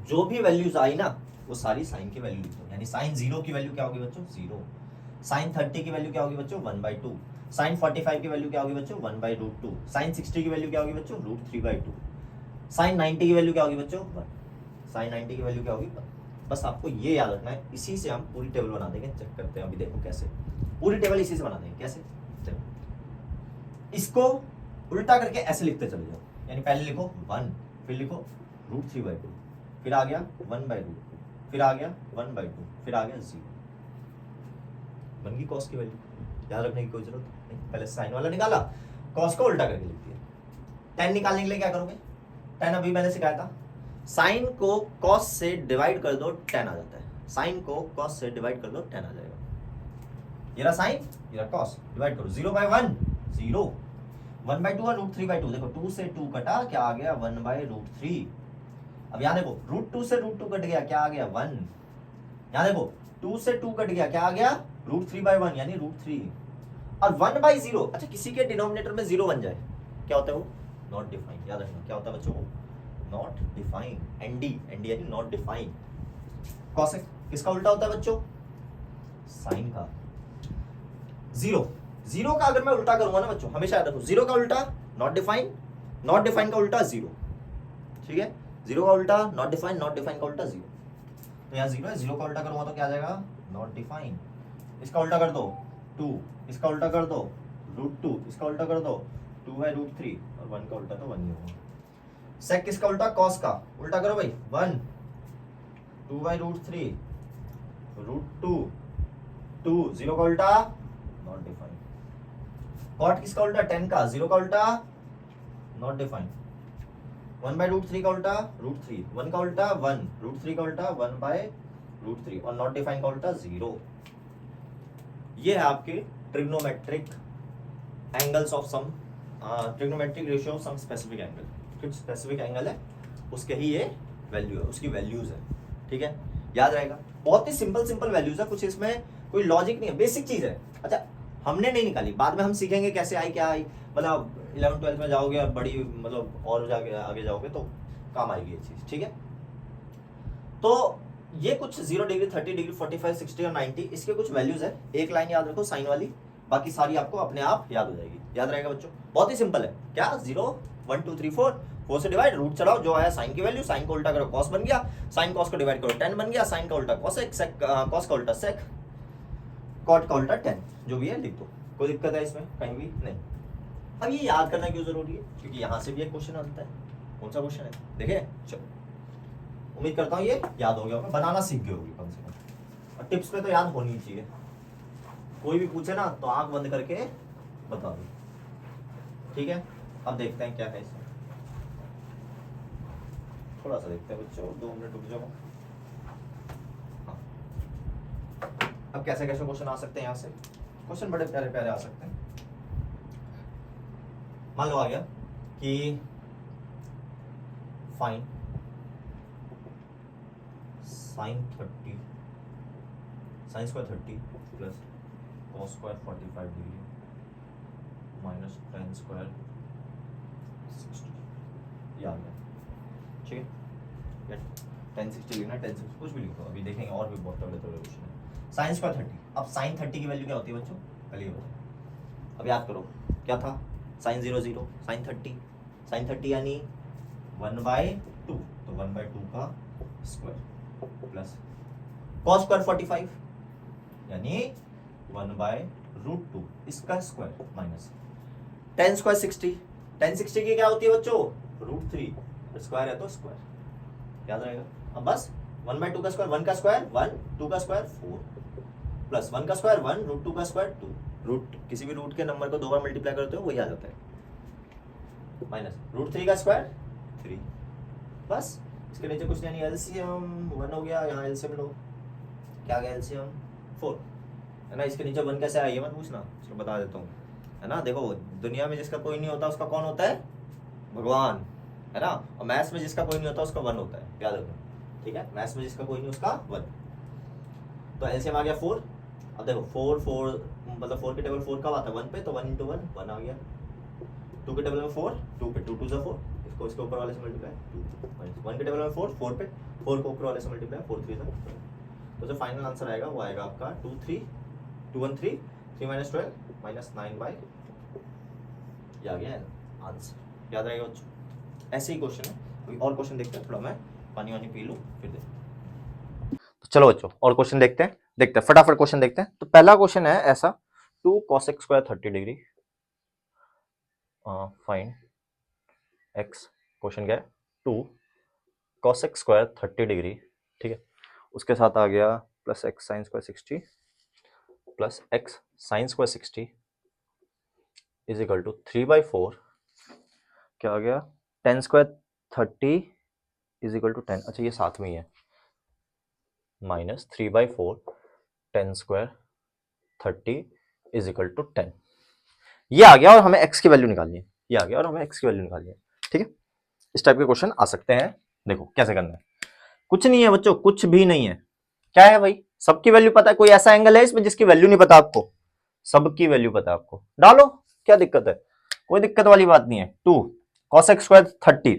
जो भी वैल्यूज आई ना वो सारी साइन की वैल्यू लिख दो। यानी साइन 0 की वैल्यू क्या होगी बच्चों, 0। साइन 30 की वैल्यू क्या होगी बच्चों, 1/2। साइन 45 की वैल्यू क्या होगी बच्चों, 1/√2। साइन 60 की वैल्यू क्या होगी बच्चों, √3/2। साइन 90 की वैल्यू क्या होगी बच्चों, 1। साइन 90 की वैल्यू क्या होगी, 1। बस आपको ये याद रखना है, इसी से हम पूरी टेबल बना देंगे। चेक करते हैं अभी, देखो कैसे पूरी टेबल इसी से बना देंगे। कैसे, देखो इसको उल्टा करके ऐसे लिखते चले जाओ। यानी पहले लिखो 1, फिर लिखो √3/2, फिर आ गया 1/√2, फिर आ गया 1/2, फिर आ गया 0। बन गई कॉस की वैल्यू, याद रखने की कोई जरूरत नहीं। पहले साइन वाला निकाला, कॉस को उल्टा करके लिख दिया। टेन निकालने के लिए क्या करोगे, टेन अभी मैंने सिखाया था, साइन को कॉस से डिवाइड कर दो 10 आ जाता है। साइन को कॉस से डिवाइड कर दो 10 आ जाएगा। ये रहा साइन, ये रहा कॉस, डिवाइड करो 0/1 0, 1/2 और √3/2। देखो 2 से 2 कटा, क्या आ गया 1/√3। अब यहाँ देखो √2 से √2 कट गया, क्या आ गया 1। यहाँ देखो 2 से 2 कट गया, क्या आ गया √3/1 यानी √3। और 1/0, अच्छा किसी के डिनोमिनेटर में 0 बन जाए, क्या होता है वो, नॉट डिफाइंड। याद रखना क्या होता है बच्चों, नॉट डिफाइंड। एनडी, एनडी यानी नॉट डिफाइंड। कॉसेक किसका उल्टा होता है बच्चों, साइन का। 0 का अगर मैं उल्टा करूंगा ना बच्चों, हमेशा याद रखो 0 का उल्टा नॉट डिफाइंड, नॉट डिफाइंड का उल्टा 0। ठीक है, 0 का उल्टा नॉट डिफाइंड, नॉट डिफाइंड का उल्टा 0। तो यहाँ 0 है, 0 का उल्टा करूंगा तो क्या आ जाएगा, नॉट डिफाइंड। इसका उल्टा कर दो 2, इसका उल्टा कर दो √2, इसका उल्टा कर दो 2/√3, और 1 का उल्टा तो 1 ही होगा। सेक किसका उल्टा, कॉस का। उल्टा करो भाई 1, 2/√3, √2, 2, 0 का उल्टा नॉट डिफाइंड। कॉट किसका उल्टा, 10 का, 0 का उल्टा नॉट डिफाइंड। 1/√3 का उल्टा √3, 1 का उल्टा 1, √3 का उल्टा 1/√3, और नॉट डिफाइंड का उल्टा 0। ये है आपके trigonometric angles of some, trigonometric ratio of some specific angle. कुछ स्पेसिफिक एंगल है, उसके ही ये वैल्यू है, उसकी वैल्यूज है। ठीक है, याद रहेगा। बहुत ही सिंपल वैल्यूज है, कुछ इसमें कोई लॉजिक नहीं है, बेसिक चीज है। अच्छा हमने नहीं निकाली, बाद में हम सीखेंगे कैसे आई क्या आई, मतलब 11th-12th में जाओगे और बड़ी मतलब और जाके आगे जाओगे तो काम आएगी ये चीज। ठीक है, तो ये कुछ 0 डिग्री, 30 डिग्री, 45, 60 और 90, इसके कुछ वैल्यूज है। एक लाइन याद रखो साइन वाली, बाकी सारी आपको अपने आप याद हो जाएगी। याद रहेगा बच्चों, बहुत ही सिंपल है। क्या 0 1 2 3 4, 4 से डिवाइड, रूट चलाओ, जो आया साइन की वैल्यू, साइन को उल्टा करो कॉस बन गया, साइन कॉस को डिवाइड करो 10 बन गया, साइन का उल्टा कॉस, कॉस का उल्टा सेक, कॉट का उल्टा 10, जो भी है लिख दो। कोई दिक्कत है इसमें कहीं भी नहीं। अब ये याद करना क्यों जरूरी है, क्योंकि यहाँ से भी एक क्वेश्चन आता है। कौन सा क्वेश्चन है देखिए, चलो उम्मीद करता हूँ ये याद हो गया होगा, बनाना सीख गए होगी कम से कम, और टिप्स पे तो याद होनी चाहिए। कोई भी पूछे ना तो आंख बंद करके बता दो, ठीक है। अब देखते हैं क्या है इसमें, थोड़ा सा देखते हैं बच्चों, 2 मिनट रुक जाओ। हाँ, अब कैसे कैसे क्वेश्चन आ सकते हैं, यहाँ से क्वेश्चन बड़े प्यारे प्यारे आ सकते हैं। मान लो आ गया कि find sine 30 sine square 30 plus cos square 45 degree minus tan square 60, ये आ गया, ठीक है। 1060 लिखना, 1060 कुछ भी लिखो, अभी देखेंगे और भी बहुत तगड़े तगड़े क्वेश्चन है। साइन स्क्वायर 30, अब साइन 30 की वैल्यू क्या होती है बच्चों, पहले ये बताओ। अब याद करो क्या था, साइन 0 0, साइन 30 यानी 1/2, तो 1/2 का स्क्वायर प्लस कॉस स्क्वायर 45 यानी 1/√2 इसका square minus tan square 60, ten 60 की क्या होती है बच्चों, √3, स्क्वायर है तो स्क्वायर, याद रहेगा। अब बस 1/2 का स्क्वायर, 1 का स्क्वायर 1, 2 का स्क्वायर 4, प्लस 1 का स्क्वायर 1, √2 का स्क्वायर 2, रूट किसी भी रूट के नंबर को 2 बार मल्टीप्लाई करते हो वही आ जाता है, माइनस √3 का स्क्वायर 3, बस इसके नीचे कुछ नहीं, एलसीएम 1 हो गया, यहाँ एलसीएम लो, क्या आ गया एलसीएम 4, है ना। इसके नीचे 1 कैसे आया ये मत पूछना, चलो बता देता हूँ, है ना। देखो दुनिया में जिसका कोई नहीं होता उसका कौन होता है, भगवान, है ना। और मैथ्स में जिसका कोई नहीं होता उसका 1 होता है, याद रखो, ठीक है। मैथ्स में जिसका कोई नहीं उसका 1, तो एलसीएम आ गया 4। अब देखो 4 मतलब 4 के टेबल 4 कब आता है, 1 पे, तो 1 × 1 1 आ गया, 2 के टेबल में 4 2 पे, 2 2 × 4, इसको इसके ऊपर वाले से मल्टीप्लाई 2, 1 के टेबल में 4 4 पे, 4 को ऊपर वाले से मल्टीप्लाई 4 3 × 12, तो जो फाइनल आंसर आएगा वो आएगा आपका 2 3 2 1 3 3 - 12 -9/, ये आ गया आंसर, याद रहेगा बच्चों। ऐसे ही क्वेश्चन है, अभी और क्वेश्चन देखते हैं, थोड़ा मैं पानी वानी पी लूँ फिर देखते। तो चलो बच्चों और क्वेश्चन देखते हैं फटाफट क्वेश्चन देखते हैं। तो पहला क्वेश्चन है ऐसा, 2 cos x square 30 degree find x, question क्या है 2 cos x स्क्वायर 30 डिग्री, ठीक है। उसके साथ आ गया plus x sine square 60 plus x sine square 60 is equal to 3/4, क्या आ गया, tan square 30 is equal to 10, अच्छा ये साथ में ही है, minus 3/4 tan square 30 is equal to 10, ये आ गया और हमें x की वैल्यू निकालनी है, ये आ गया और हमें x की वैल्यू निकालनी है, ठीक है। इस टाइप के क्वेश्चन आ सकते हैं। देखो कैसे करना है, कुछ नहीं है बच्चों, कुछ भी नहीं है, क्या है भाई, सबकी वैल्यू पता है, कोई ऐसा एंगल है इसमें जिसकी वैल्यू नहीं पता आपको, सबकी वैल्यू पता है आपको, डालो, क्या दिक्कत है, कोई दिक्कत वाली बात नहीं है। 2 cos x square 30,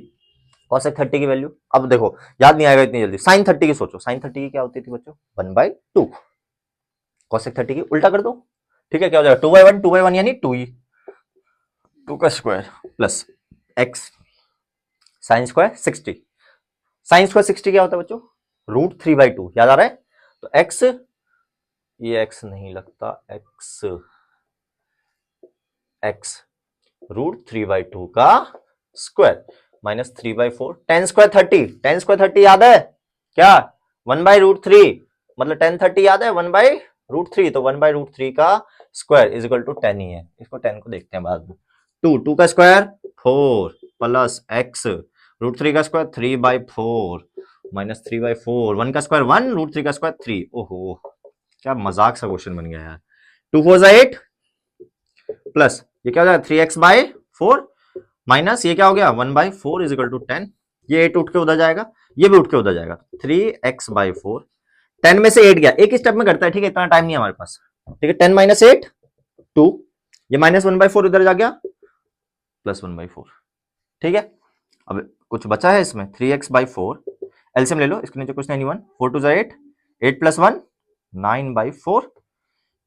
cos x 30 की वैल्यू, अब देखो याद नहीं आएगा इतनी जल्दी, साइन 30 की सोचो, साइन 30 की क्या होती थी बच्चों, 1/2, cos x 30 की उल्टा कर दो, ठीक है, क्या हो जाएगा 2/1 यानी 2e, 2 का square plus x sine square 60, sign square 60 क्या होता है बच्चों, √3/2, याद आ रहा है, तो x, ये x नहीं लगता, x √3/2 का स्क्वायर माइनस 3/4, टेन स्क्वायर 30 याद है क्या, 1/√3, मतलब 10 30 याद है, 1/√3, तो 1/√3 का स्क्वायर इज इक्वल टू 10 ही है, इसको 10 को देखते हैं बाद में। 2 का स्क्वायर 4 प्लस x √3 का स्क्वायर 3/4 माइनस 3/4, 1 का स्क्वायर 1, √3 का स्क्वायर 3, ओहो क्या मजाक सा क्वेश्चन बन गया यार। 2 4 8 प्लस ये क्या हो जाएगा 3x/4 माइनस ये क्या हो गया 1/4 इज इक्वल टू 10, ये 8 उठ के उधर जाएगा, ये भी उठ के उधर जाएगा, 3x/4, 10 में से 8 गया, एक ही स्टेप में करता है, ठीक है, इतना टाइम नहीं है हमारे पास, ठीक है। 10 - 8 2, ये माइनस 1/4 इधर जा गया, प्लस 1/4, ठीक है। अब कुछ बचा है इसमें, 3x/4, एलसीएम ले लो, इसके नीचे कुछ नहीं, 1 4 2 8, 8 + 1 9/4,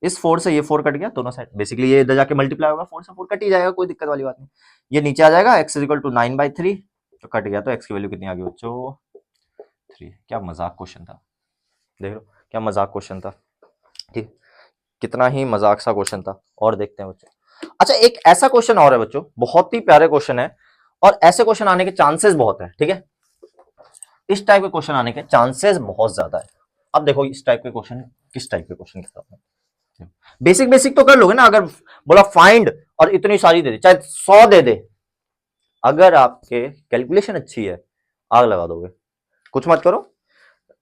इस 4 से ये 4 कट गया दोनों साइड, बेसिकली ये इधर जाके मल्टीप्लाई होगा, 4 से 4 कट ही जाएगा, कोई दिक्कत वाली बात नहीं। ये नीचे आ जाएगा x इक्वल टू 9/3, तो कट गया, तो x की वैल्यू कितनी आ गई बच्चों 3। क्या मजाक क्वेश्चन था, देख लो क्या मजाक क्वेश्चन था, ठीक, कितना ही मजाक सा क्वेश्चन था। और देखते हैं बच्चों, अच्छा एक ऐसा क्वेश्चन और है बच्चों, बहुत ही प्यारे क्वेश्चन है, और ऐसे क्वेश्चन आने के चांसेस बहुत है, ठीक है, इस टाइप के क्वेश्चन आने के चांसेस बहुत ज्यादा है। अब देखो इस टाइप के क्वेश्चन, किस टाइप के क्वेश्चन के साथ में बेसिक बेसिक तो कर लोगे ना, अगर बोला फाइंड और इतनी सारी दे दे, चाहे 100 दे दे, अगर आपके कैलकुलेशन अच्छी है आग लगा दोगे। कुछ मत करो,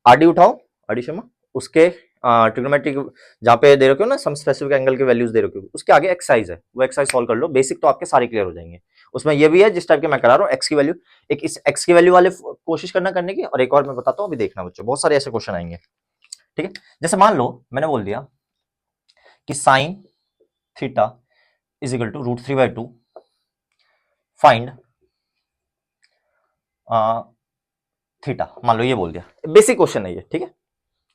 आरडी उठाओ, आरडी शर्मा, उसके ट्रिग्नोमेट्रिक जहां पे दे रखे हो ना, सम स्पेसिफिक एंगल के वैल्यूज दे रखे हो, उसके आगे एक्सरसाइज है, वो एक्सरसाइज सॉल्व कर लो, बेसिक तो आपके सारे क्लियर हो जाएंगे। उसमें ये भी है जिस टाइप के मैं करा रहा हूँ, एक्स की वैल्यू, एक इस एक्स की वैल्यू वाले कोशिश करना करने की, और एक और मैं बताता हूँ, अभी देखना बच्चों, बहुत सारे ऐसे क्वेश्चन आएंगे, ठीक है। जैसे मान लो मैंने बोल दिया कि sine theta is equal to √3/2, find theta, मान लो ये बोल दिया, बेसिक क्वेश्चन है ये, ठीक है।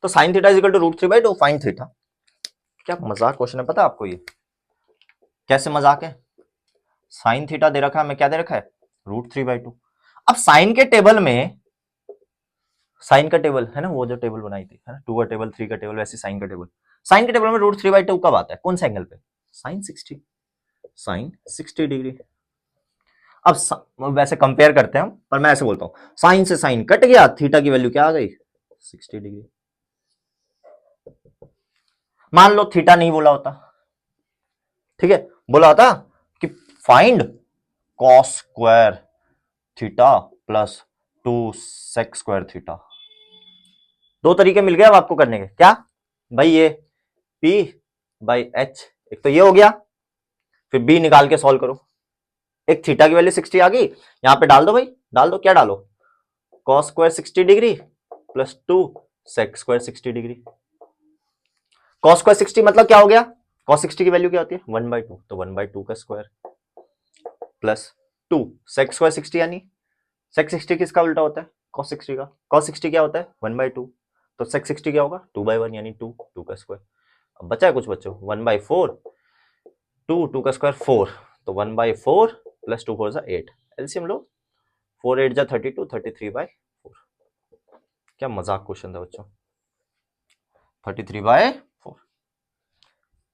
तो sine theta is equal to √3/2, find theta. क्या मजाक क्वेश्चन है पता है आपको, ये कैसे मजाक है, साइन थीटा दे रखा है, हमें क्या दे रखा है √3/2। अब साइन के टेबल में, साइन का टेबल है ना, वो जो टेबल बनाई थी है ना, 2 का टेबल 3 का टेबल, वैसे साइन का टेबल, साइन के टेबल में √3/2 कब आता है, कौन से एंगल पे, साइन 60, साइन 60 डिग्री। अब वैसे कंपेयर करते हैं हम, पर मैं ऐसे बोलता हूं, साइन से साइन कट गया, थीटा की वैल्यू क्या आ गई 60 डिग्री। मान लो थीटा नहीं बोला होता, ठीक है, बोला होता कि find cos square theta plus 2 sec square theta. दो तरीके मिल गए अब आपको करने के, क्या भाई, ये P बाई एच, एक तो ये हो गया, फिर B निकाल के सॉल्व करो, एक थीटा की वैल्यू 60 आ गई, यहां पे डाल दो भाई, डाल दो, क्या डालो, cos square 60 degree plus 2 sec square 60 degree. Cos square 60 मतलब क्या हो गया, कॉस 60 की वैल्यू क्या होती है 1/2, तो 1/2 का स्क्वायर प्लस 2 सेक स्क्वायर 60, यानी सेक 60 किसका उल्टा होता है, कॉस 60 का, कॉस 60 क्या होता है 1/2, तो सेक 60 क्या होगा 2/1, यानी 2 का स्क्वायर। अब बचा है कुछ बच्चों 1/4, 2 का स्क्वायर 4, तो 1/4 प्लस 2 4 8, एलसीएम लो, 4 8 जा 32, 33/4। क्या मजाक क्वेश्चन था बच्चों, 33/4,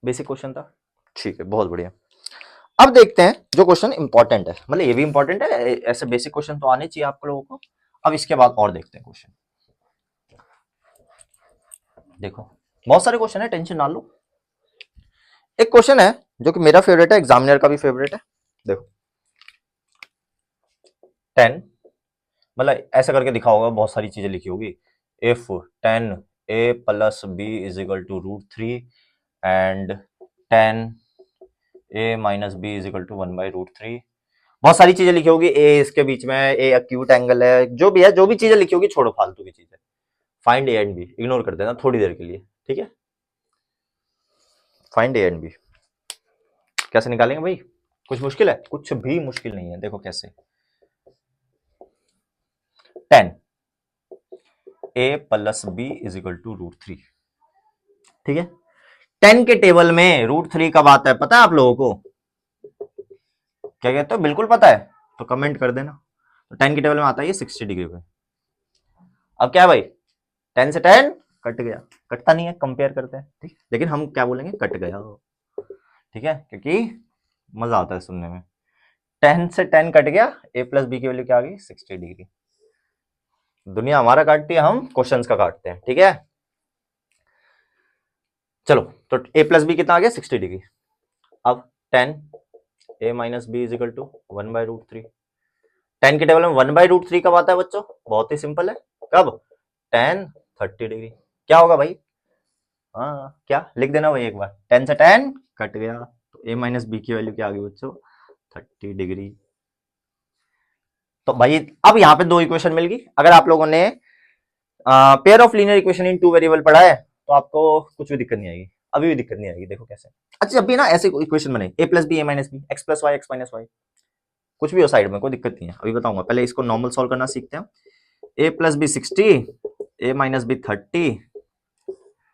बेसिक क्वेश्चन था, ठीक है, बहुत बढ़िया। अब देखते हैं जो क्वेश्चन इंपॉर्टेंट है, मतलब ये भी इंपॉर्टेंट है, ऐसे बेसिक क्वेश्चन तो आने चाहिए आप लोगों को। अब इसके बाद और देखते हैं क्वेश्चन, देखो बहुत सारे क्वेश्चन है, टेंशन ना लो। एक क्वेश्चन है जो कि मेरा फेवरेट है, एग्जामिनर का भी फेवरेट है, देखो 10, मतलब ऐसा करके दिखा होगा, बहुत सारी चीजें लिखी होगी, if 10a + b is equal to √3 and 10a - b is equal to 1/√3, बहुत सारी चीजें लिखी होगी, ए इसके बीच में, ए एक्यूट एंगल है, जो भी है, जो भी चीजें लिखी होगी छोड़ो, फालतू की चीजें, find A and be ignore कर देना थोड़ी देर के लिए, ठीक है। फाइंड ए एंड बी कैसे निकालेंगे भाई, कुछ मुश्किल है, कुछ भी मुश्किल नहीं है, देखो कैसे, 10a + b is equal to √3, ठीक है। 10 के टेबल में √3 कब आता है पता है आप लोगों को, क्या कहते हो, बिल्कुल पता है तो कमेंट कर देना। तो 10 के टेबल में आता है ये 60 डिग्री पे। अब क्या है भाई, 10 से 10 कट गया, कटता नहीं है, कंपेयर करते हैं, ठीक, लेकिन हम क्या बोलेंगे, कट गया, ठीक है, क्योंकि मजा आता है सुनने में। 10 से 10 कट गया, a + b की वैल्यू क्या आ गई 60 डिग्री। दुनिया हमारा काटती है, हम क्वेश्चंस का काटते हैं, ठीक है। चलो तो a + b कितना आ गया 60 डिग्री। अब 10a - b is equal to 1/√3, 10 के टेबल में 1/√3 कब आता है बच्चों, बहुत ही सिंपल है, कब 10 30 डिग्री, क्या होगा भाई, हाँ क्या लिख देना भाई एक बार, 10 से 10 कट गया, तो a - b की वैल्यू क्या आ गई बच्चों 30 डिग्री। तो भाई अब यहाँ पे दो इक्वेशन मिल गई, अगर आप लोगों ने pair of linear equation in 2 variable पढ़ा है तो आपको कुछ भी दिक्कत नहीं आएगी, अभी भी दिक्कत नहीं आएगी, देखो कैसे। अच्छा जब भी ना ऐसे इक्वेशन बने, a + b a - b, x + y x - y, कुछ भी हो साइड में, कोई दिक्कत नहीं है, अभी बताऊंगा, पहले इसको नॉर्मल सॉल्व करना सीखते हैं। a + b 60, a - b 30,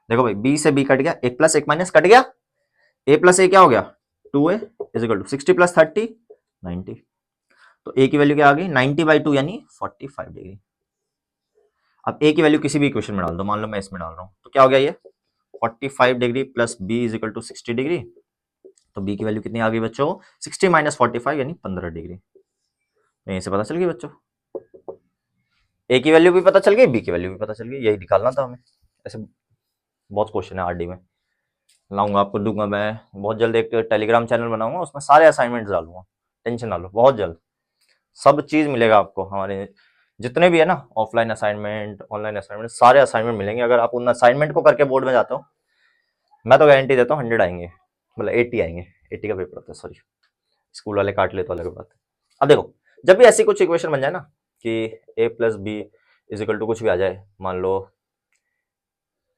देखो भाई b से b कट गया, 1 प्लस 1 माइनस कट गया, a प्लस a क्या हो गया 2a is equal to 60 plus 30 90। तो a की वैल्यू क्या आ गई 90/2 यानी 45 डिग्री। अब a की वैल्यू किसी भी इक्वेशन में डाल दो, मान लो मैं इसमें डाल रहा हूं, तो क्या हो गया ये 45 degree plus b is equal to 60 degree. तो b की वैल्यू कितनी आ गई बच्चों 60 माइनस 45 यानी 15 डिग्री। तो यहीं से पता चल गई बच्चों, a की वैल्यू भी पता चल गई, b की वैल्यू भी पता चल गई, यही निकालना था हमें। ऐसे बहुत क्वेश्चन है आरडी में, लाऊंगा आपको दूंगा मैं बहुत जल्द, एक टेलीग्राम चैनल बनाऊंगा उसमें सारे असाइनमेंट्स डालूंगा, टेंशन ना लो, बहुत जल्द सब चीज मिलेगा आपको। हमारे जितने भी है ना ऑफलाइन असाइनमेंट ऑनलाइन असाइनमेंट सारे असाइनमेंट मिलेंगे। अगर आप उन असाइनमेंट को करके बोर्ड में जाते हो, मैं तो गारंटी देता हूँ 100 आएंगे, मतलब 80 आएंगे। 80 का पेपर होता है, सॉरी, स्कूल वाले काट ले तो अलग बात है। अब देखो जब भी ऐसी कुछ इक्वेशन बन जाए ना कि a plus B is equal to कुछ भी आ जाए, मान लो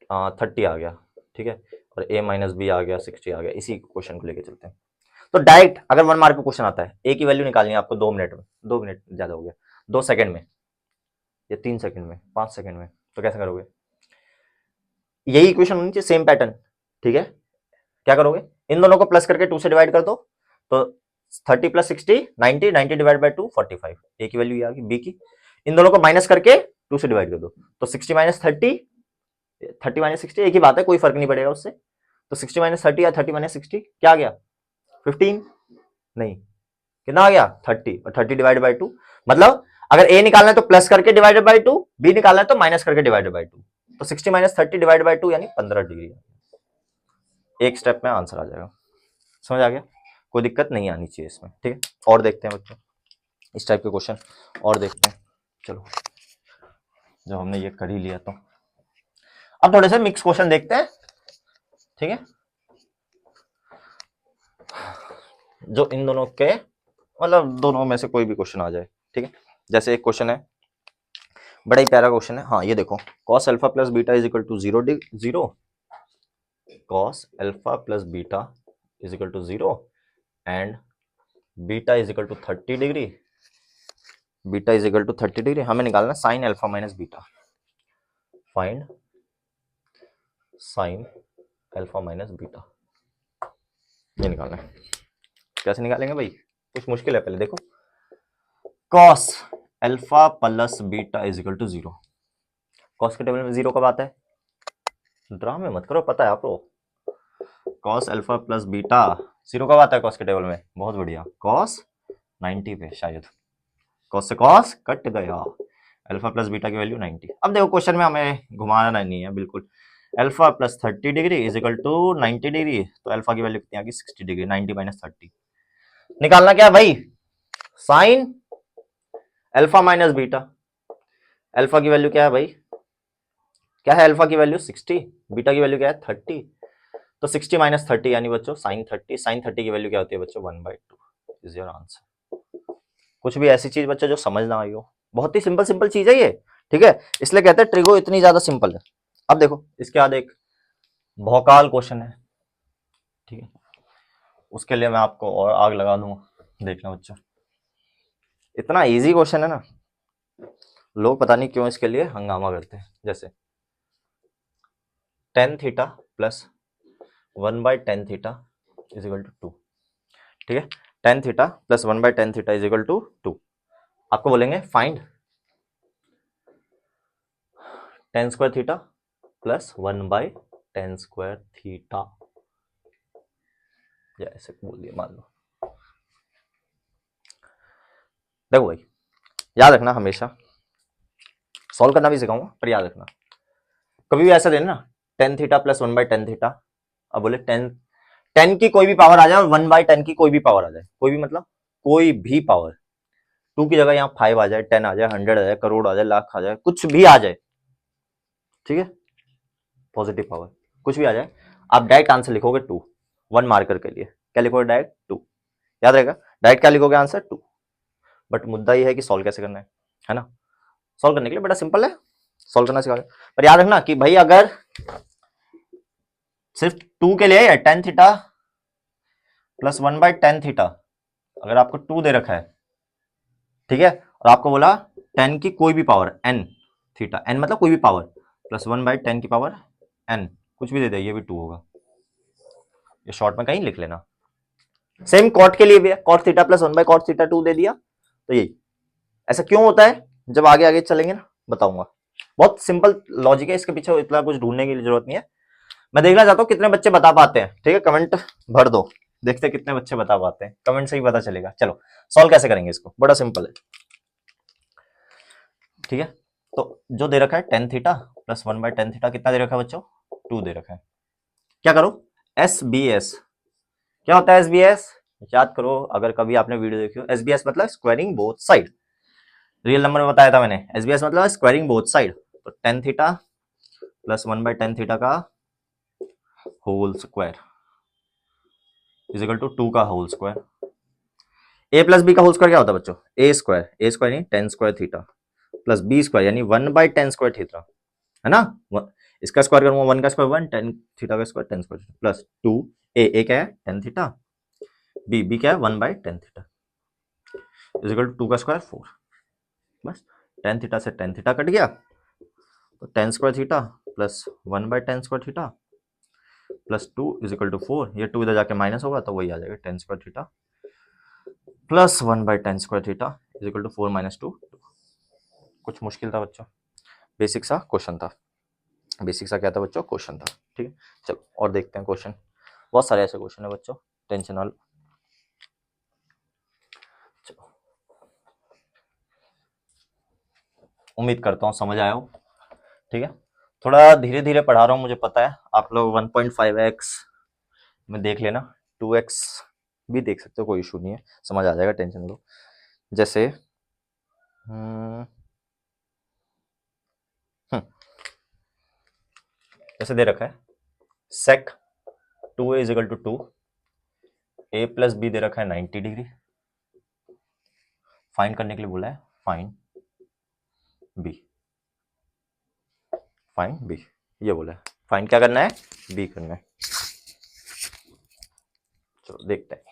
30 आ गया, ठीक है, और a माइनस बी आ गया 60 आ गया, इसी क्वेश्चन को लेके चलते हैं। तो डायरेक्ट अगर 1 मार्क का क्वेश्चन आता है, a की वैल्यू निकालनी है आपको 2 मिनट में, 2 मिनट ज्यादा हो गया, 2 सेकंड में या 3 सेकंड में 5 सेकंड में, तो कैसे करोगे? यही इक्वेशन होनी चाहिए, सेम पैटर्न, ठीक है। क्या करोगे, इन दोनों को प्लस करके 2 से डिवाइड कर दो, तो 30 प्लस 60 90, 90 डिवाइड बाई 2 45, ए की वैल्यू आ गई, बी की इन दोनों को माइनस करके 2 से डिवाइड कर दो, तो 60 माइनस 30, 30 माइनस 60 एक ही बात है, कोई फर्क नहीं पड़ेगा उससे। तो 60 माइनस 30 या 30 माइनस 60 क्या आ गया 15, नहीं कितना आ गया 30, और 30 डिवाइड बाई 2, मतलब अगर ए निकालना है तो प्लस करके डिवाइडेड बाई 2, बी निकालना है तो माइनस करके डिवाइडेड बाई 2, तो 60 माइनस 30 डिवाइड बाई 2 यानी 15 डिग्री। एक स्टेप में आंसर आ जाएगा, समझ आ गया, कोई दिक्कत नहीं आनी चाहिए इसमें, ठीक है। और देखते हैं बच्चों इस टाइप के क्वेश्चन, और देखते हैं। चलो जब हमने ये कर ही लिया तो अब थोड़े से मिक्स क्वेश्चन देखते हैं, ठीक है, जो इन दोनों के मतलब दोनों में से कोई भी क्वेश्चन आ जाए, ठीक है। जैसे एक क्वेश्चन है, बड़ा ही प्यारा क्वेश्चन है, हाँ ये देखो, cos alpha plus beta is equal to 0, cos alpha plus beta is equal to 0 and beta is equal to 30 degree, beta is equal to 30 degree. हमें निकालना sine alpha minus beta, find sine alpha minus beta, ये निकालना है। कैसे निकालेंगे भाई, कुछ मुश्किल है, पहले देखो, cos alpha plus beta is equal to 0, cos के टेबल में 0 कब आता है, ड्रामे मत करो, पता है आपको, cos अल्फा प्लस बीटा 0 कब आता है cos के टेबल में, बहुत बढ़िया, cos 90 पे शायद, cos से cos कट गया, अल्फा प्लस बीटा की वैल्यू 90। अब देखो क्वेश्चन में हमें घुमाना नहीं है बिल्कुल, alpha plus 30 degree is equal to 90 degree, तो अल्फा की वैल्यू कितनी आ गई 60 डिग्री, 90 माइनस 30, निकालना क्या भाई sign alpha minus beta, alpha की वैल्यू क्या है भाई, क्या है अल्फा की वैल्यू 60, बीटा की वैल्यू क्या है 30, तो 60 माइनस 30 यानी बच्चों साइन 30, साइन 30 की वैल्यू क्या होती है बच्चों 1/2 इज योर आंसर। कुछ भी ऐसी चीज बच्चों जो समझ ना आई हो, बहुत ही सिंपल सिंपल चीज है ये, ठीक है, इसलिए कहते हैं ट्रिगो इतनी ज्यादा सिंपल है। अब देखो इसके बाद एक भौकाल क्वेश्चन है, ठीक है, उसके लिए मैं आपको और आग लगा दूंगा, देखना बच्चों, इतना इजी क्वेश्चन है ना, लोग पता नहीं क्यों इसके लिए हंगामा करते हैं। जैसे tan theta plus 1/10 theta is equal to 2, ठीक है, tan theta plus 1/10 theta is equal to 2, आपको बोलेंगे find tan square theta plus 1/10 square theta, या ऐसे बोल दिया मान लो। देखो भाई याद रखना, हमेशा सॉल्व करना भी सिखाऊंगा, पर याद रखना कभी भी ऐसा देना 10 थीटा प्लस 1/10 थीटा, अब बोले 10 की कोई भी पावर आ जाए और 1/10 की कोई भी पावर आ जाए, कोई भी मतलब कोई भी पावर, 2 की जगह यहाँ 5 आ जाए, 10 आ जाए, 100 आ जाए, करोड़ आ जाए, लाख आ जाए, कुछ भी आ जाए, ठीक है, पॉजिटिव पावर कुछ भी आ जाए, आप डायरेक्ट आंसर लिखोगे 2, 1 मार्कर के लिए क्या लिखोगे डायरेक्ट 2, याद रहेगा, डायरेक्ट क्या लिखोगे आंसर 2। बट मुद्दा ये है कि सॉल्व कैसे करना है ना, सॉल्व करने के लिए बड़ा सिंपल है, सॉल्व करना सिखा, पर याद रखना कि भाई अगर सिर्फ 2 के लिए 10 थीटा प्लस 1/10 थीटा, अगर आपको 2 दे रखा है, ठीक है, और आपको बोला 10 की कोई भी पावर n थीटा, n मतलब कोई भी पावर प्लस 1/10 की पावर n, कुछ भी दे दे, ये भी 2 होगा, ये शॉर्ट में कहीं लिख लेना। सेम कॉट के लिए भी है, कॉट थीटा प्लस 1/cos θ 2 दे दिया, तो यही। ऐसा क्यों होता है, जब आगे आगे चलेंगे ना बताऊंगा। बहुत सिंपल लॉजिक है, इसके पीछे इतना कुछ ढूंढने की जरूरत नहीं है। मैं देखना चाहता हूँ कितने बच्चे बता पाते हैं, ठीक है, कमेंट भर दो, देखते हैं कितने बच्चे बता पाते हैं, कमेंट से ही पता चलेगा। चलो सॉल्व कैसे करेंगे इसको, बड़ा सिंपल है, ठीक है। तो जो दे रखा है tan θ प्लस 1/tan θ कितना दे रखा है बच्चों, 2 दे रखा है। क्या करो, SBS, क्या होता है SBS, याद करो, अगर कभी आपने वीडियो देखी हो, SBS मतलब squaring both side, real number में बताया था मैंने, SBS मतलब स्क्वायरिंग बोथ साइड। तो tan θ प्लस 1/tan θ का whole square is equal to 2 का whole square. a plus B का होल स्क्वायर क्या होता है बच्चों, ए स्क्वायर नहीं tan square theta plus B square यानी 1/tan स्क्वायर थीटा, है ना। इसका स्क्वायर करूंगा, 1 का स्क्वायर 1, tan थीटा का स्क्वायर tan स्क्वायर प्लस 2, ए क्या है tan थीटा, बी क्या है 1/tan theta is equal to 2 का स्क्वायर 4। बस tan थीटा से tan थीटा कट गया, तो tan square theta plus 1/tan square theta plus 2 is equal to 4, ये 2 इधर जाके माइनस होगा तो वही आ जाएगा tan square theta plus 1/tan square theta is equal to 4 - 2। कुछ मुश्किल था बच्चों, बेसिक सा क्वेश्चन था, बेसिक सा क्या था बच्चों, क्वेश्चन था, ठीक है। चलो और देखते हैं क्वेश्चन, बहुत सारे ऐसे क्वेश्चन है बच्चों, टेंशन ना लो। चलो उम्मीद करता हूँ समझ आया हो, ठीक है। थोड़ा धीरे धीरे पढ़ा रहा हूँ, मुझे पता है आप लोग 1.5x में देख लेना, 2x भी देख सकते हो, कोई इशू नहीं है, समझ आ जाएगा, टेंशन लो। जैसे जैसे दे रखा है sec 2a is equal to 2, a plus B दे रखा है 90 डिग्री, फाइंड करने के लिए बोला है, फाइंड बी, ये बोला है, फाइंड क्या करना है, बी करना है। चलो देखते हैं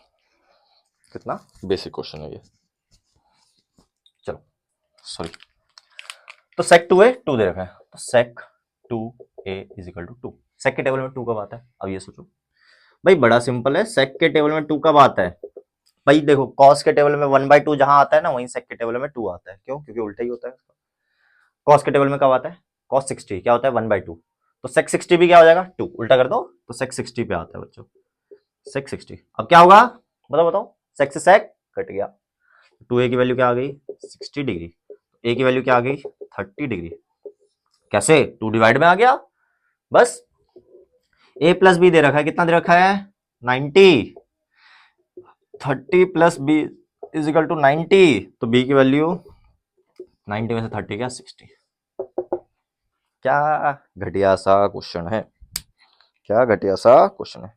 कितना बेसिक क्वेश्चन है ये। चलो सॉरी, तो sec 2a 2 दे रखा है, तो sec 2a is equal to 2, sec के टेबल में 2 कब आता है, अब ये सोचो भाई, बड़ा सिंपल है, sec के टेबल में 2 कब आता है भाई, देखो cos के टेबल में 1/2 जहां आता है ना, वहीं sec के टेबल में 2 आता है, क्यों, क्योंकि उल्टा ही होता है। cos के टेबल में कब आता है, cos 60 क्या होता है 1/2, तो sec 60 भी क्या हो जाएगा 2, उल्टा कर दो तो sec 60 पे आता है बच्चों, sec 60। अब क्या होगा, बताओ बताओ, sec से sec कट गया, 2a की वैल्यू क्या आ गई 60 डिग्री, a की वैल्यू क्या आ गई 30 डिग्री, कैसे 2 डिवाइड में आ गया, बस a प्लस बी दे रखा है, कितना दे रखा है 90, 30 plus B is equal to 90, तो b की वैल्यू 90 में से 30 क्या 60। क्या घटिया सा क्वेश्चन है, क्या घटिया सा क्वेश्चन है।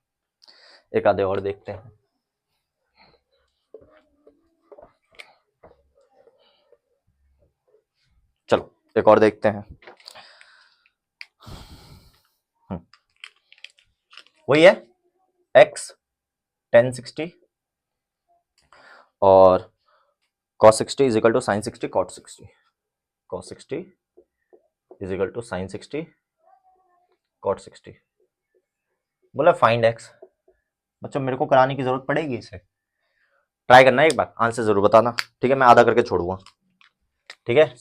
एक आधे और देखते हैं, चलो एक और देखते हैं। वही है x tan 60 और cos 60 is equal to sin 60 cot 60, cos 60 is equal to sin 60 cot 60। बोला फाइंड x, बच्चों मेरे को कराने की जरूरत पड़ेगी इसे, ट्राई करना है एक बार, आंसर जरूर बताना, ठीक है, मैं आधा करके छोड़ूंगा, ठीक है।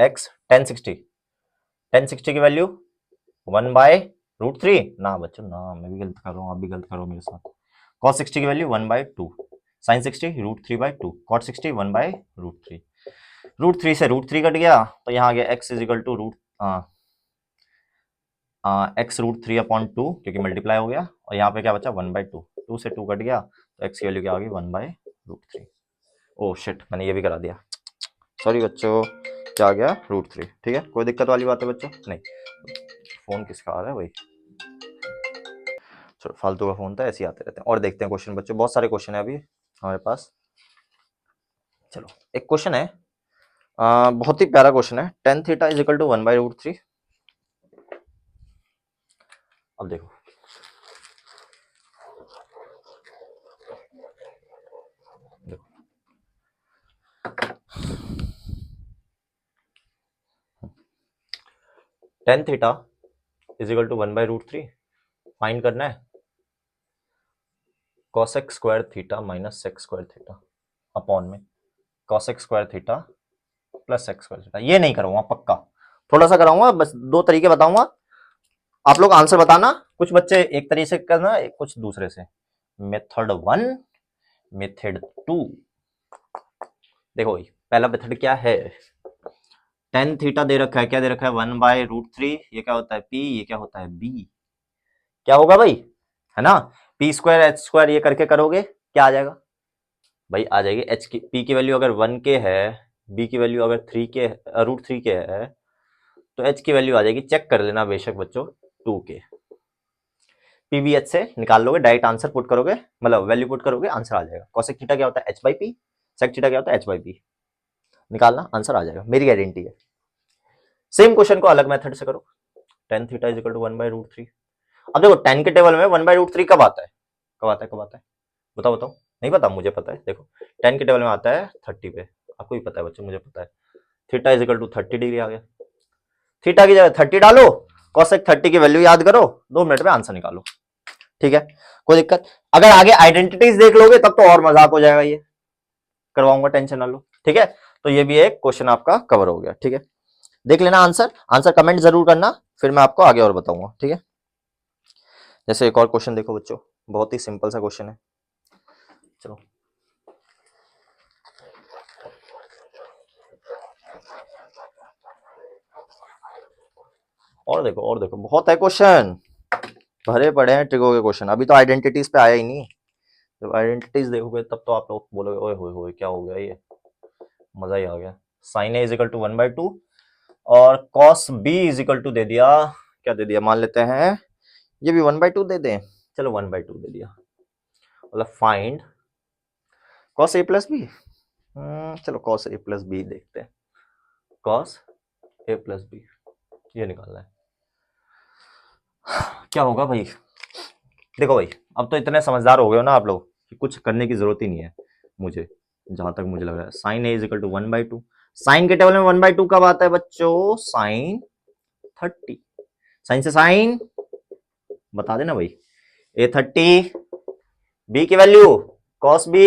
x tan 60 की वैल्यू 1/√3 ना बच्चों ना, मैं भी गलत कर रहा हूँ, आप भी गलत करो मेरे साथ, cos 60 की वैल्यू 1/2, sin 60 √3/2, cot 60 1/√3, √3 से √3 कट गया, तो यहाँ आ गया x is equal to X √3/2 क्योंकि मल्टीप्लाई हो गया, और यहाँ पे क्या बचा 1/2, 2 से 2 कट गया, तो x की वैल्यू क्या होगी 1/√3। ओह शिट, मैंने ये भी करा दिया, सॉरी बच्चों, क्या आ गया √3, ठीक है, कोई दिक्कत वाली बात है बच्चों, नहीं। फोन किसका आ रहा है भाई, चलो फालतू का फोन था, ऐसे ही आते रहते हैं। और देखते हैं क्वेश्चन बच्चों, बहुत सारे क्वेश्चन है अभी हमारे पास। चलो एक क्वेश्चन है, बहुत ही प्यारा क्वेश्चन है, tan theta is equal to 1/√3। अब देखो tan theta is equal to 1/√3, find करना है cosec square theta minus sec square theta upon में cosec square theta plus sec square theta. ये नहीं करूंगा पक्का, थोड़ा सा कराऊंगा, बस दो तरीके बताऊंगा, आप लोग आंसर बताना। कुछ बच्चे एक तरीके से करना, कुछ दूसरे से। Method 1, method 2। देखो भाई पहला मेथड क्या है, टेन थीटा दे रखा है, क्या दे रखा है 1/√3, ये क्या होता है p, ये क्या होता है b, क्या होगा भाई, है ना, p स्क्वायर h स्क्वायर ये करके करोगे क्या आ जाएगा भाई, आ जाएगी h की, p की वैल्यू अगर 1 के है, b की वैल्यू अगर 3 के √3 के है, तो h की वैल्यू आ जाएगी, चेक कर लेना बेशक बच्चों, 2 के। pvh से निकाल लोगे, डायरेक्ट आंसर पुट करोगे, मतलब वैल्यू पुट करोगे, आंसर आ जाएगा। cosec थीटा क्या होता है h/p, sec थीटा क्या होता है h/p, निकालना, आंसर आ जाएगा, मेरी गारंटी है। सेम क्वेश्चन को अलग मेथड से करो, tan theta is equal to 1/√3। अब देखो tan के टेबल में 1/√3 कब आता है, कब आता है, कब आता है, बताओ बताओ, नहीं पता, मुझे पता है, देखो tan के टेबल में आता है 30 पे, आपको भी पता है बच्चों, मुझे पता है। Theta is equal to 30 degree आ गया, थीटा की जगह 30 डालो, cosec 30 की वैल्यू याद करो, 2 मिनट में आंसर निकालो, ठीक है, कोई दिक्कत। अगर आगे आइडेंटिटीज देख लोगे तब तो और मजाक हो जाएगा, ये करवाऊंगा, टेंशन ना लो, ठीक है। तो ये भी एक क्वेश्चन आपका कवर हो गया, ठीक है। देख लेना आंसर, आंसर कमेंट जरूर करना, फिर मैं आपको आगे और बताऊंगा, ठीक है। जैसे एक और क्वेश्चन देखो बच्चों, बहुत ही सिंपल सा क्वेश्चन है, चलो और देखो बहुत है क्वेश्चन, भरे पड़े हैं ट्रिगो के क्वेश्चन। अभी तो आइडेंटिटीज पे आया ही नहीं, जब आइडेंटिटीज देखोगे तब तो आप लोग बोलोगे ओए होए होए क्या हो गया, ये मजा ही आ गया। Sine A is equal to 1/2 और cos B is equal to दे दिया, क्या दे दिया, मान लेते हैं ये भी 1/2 दे दें, चलो 1/2 दे दिया, मतलब find cos A plus B, चलो कॉस ए प्लस बी देखते हैं, कॉस ए प्लस बी ये निकालना है, क्या होगा भाई। देखो भाई अब तो इतने समझदार हो गए हो ना आप लोग कि कुछ करने की जरूरत ही नहीं है मुझे, जहां तक मुझे लग रहा है। Sine A is equal to 1/2, sine के टेबल में 1/2 कब आता है बच्चों, साइन 30, साइन से साइन बता देना भाई, ए 30, बी की वैल्यू कॉस बी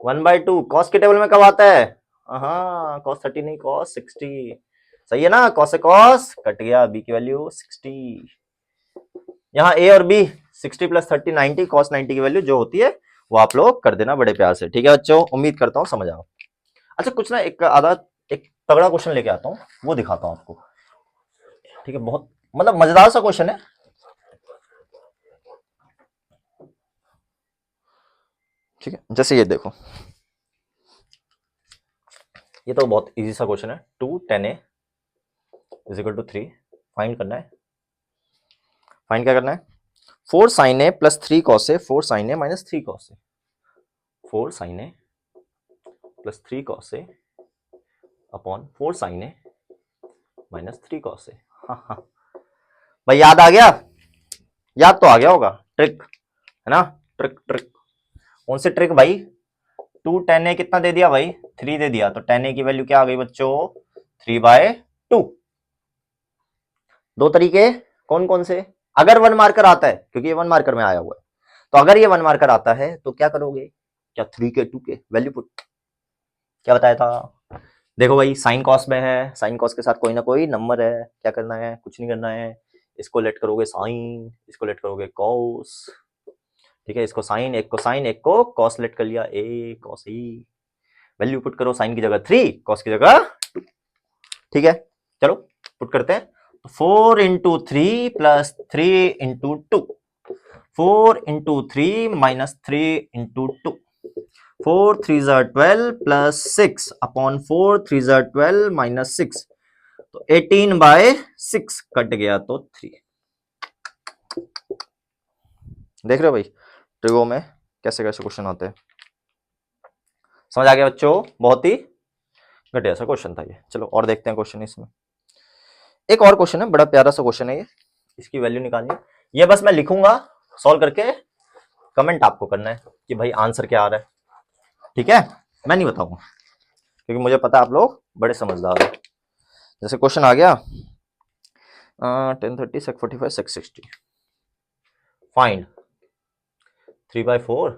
1/2, कॉस के टेबल में कब आता है, हाँ कॉस 30 नहीं कॉस 60, सही है ना, कॉस से कॉस कट गया, बी की वैल्यू 60, यहाँ ए और बी 60 प्लस 30 90, कॉस 90 की वैल्यू जो होती है वो आप लोग कर देना बड़े प्यार से, ठीक है बच्चों, उम्मीद करता हूँ समझ आओ। अच्छा कुछ ना एक आधा एक तगड़ा क्वेश्चन लेके आता हूँ, वो दिखाता हूँ आपको, ठीक है, बहुत मतलब मजेदार सा क्वेश्चन है, ठीक है। जैसे ये देखो, ये तो बहुत इजी सा क्वेश्चन है, 2 tan a is equal to 3, find करना है, फाइंड क्या करना है, 4 sin a plus 3 cos a, 4 sin a minus 3 cos a, 4 sin a plus 3 cos a upon 4 sin a minus 3 cos a, हाँ हाँ भाई याद आ गया, याद तो आ गया होगा, ट्रिक है ना, ट्रिक ट्रिक, कौन सी ट्रिक भाई, 2 tan a कितना दे दिया भाई, 3 दे दिया, तो tan a की वैल्यू क्या आ गई बच्चों, 3/2। दो तरीके कौन कौन से, अगर 1 मार्कर आता है, क्योंकि ये 1 मार्कर में आया हुआ है, तो अगर ये 1 मार्कर आता है तो क्या करोगे, क्या 3 के 2 के वैल्यू पुट, क्या बताया था, देखो भाई साइन कॉस में है, साइन कॉस के साथ कोई ना कोई नंबर है, क्या करना है, कुछ नहीं करना है, इसको लेट करोगे साइन, इसको लेट करोगे कॉस, ठीक है, इसको साइन, एक को साइन, एक को कॉस लेट कर लिया, ए कॉस ई, वैल्यू पुट करो, साइन की जगह 3, कॉस की जगह 2, ठीक है, चलो पुट करते हैं, तो 4 into 3 plus 3 into 2, 4 into 3 minus 3 into 2, 4 3 ज़ा 12 प्लस 6 अपॉन 4 3 ज़ा 12 माइनस 6, तो 18/6 कट गया तो 3, देख रहे हो भाई ट्रिगो में कैसे कैसे क्वेश्चन आते हैं, समझ आ गया बच्चों, बहुत ही घटिया सा क्वेश्चन था ये। चलो और देखते हैं क्वेश्चन, इसमें एक और क्वेश्चन है, बड़ा प्यारा सा क्वेश्चन है ये, इसकी वैल्यू निकालनी है, ये बस मैं लिखूंगा सॉल्व करके, कमेंट आपको करना है कि भाई आंसर क्या आ रहा है, ठीक है, मैं नहीं बताऊंगा क्योंकि मुझे पता है आप लोग बड़े समझदार हो। जैसे क्वेश्चन आ गया 10 30 sec 45 sec 60, find 3/4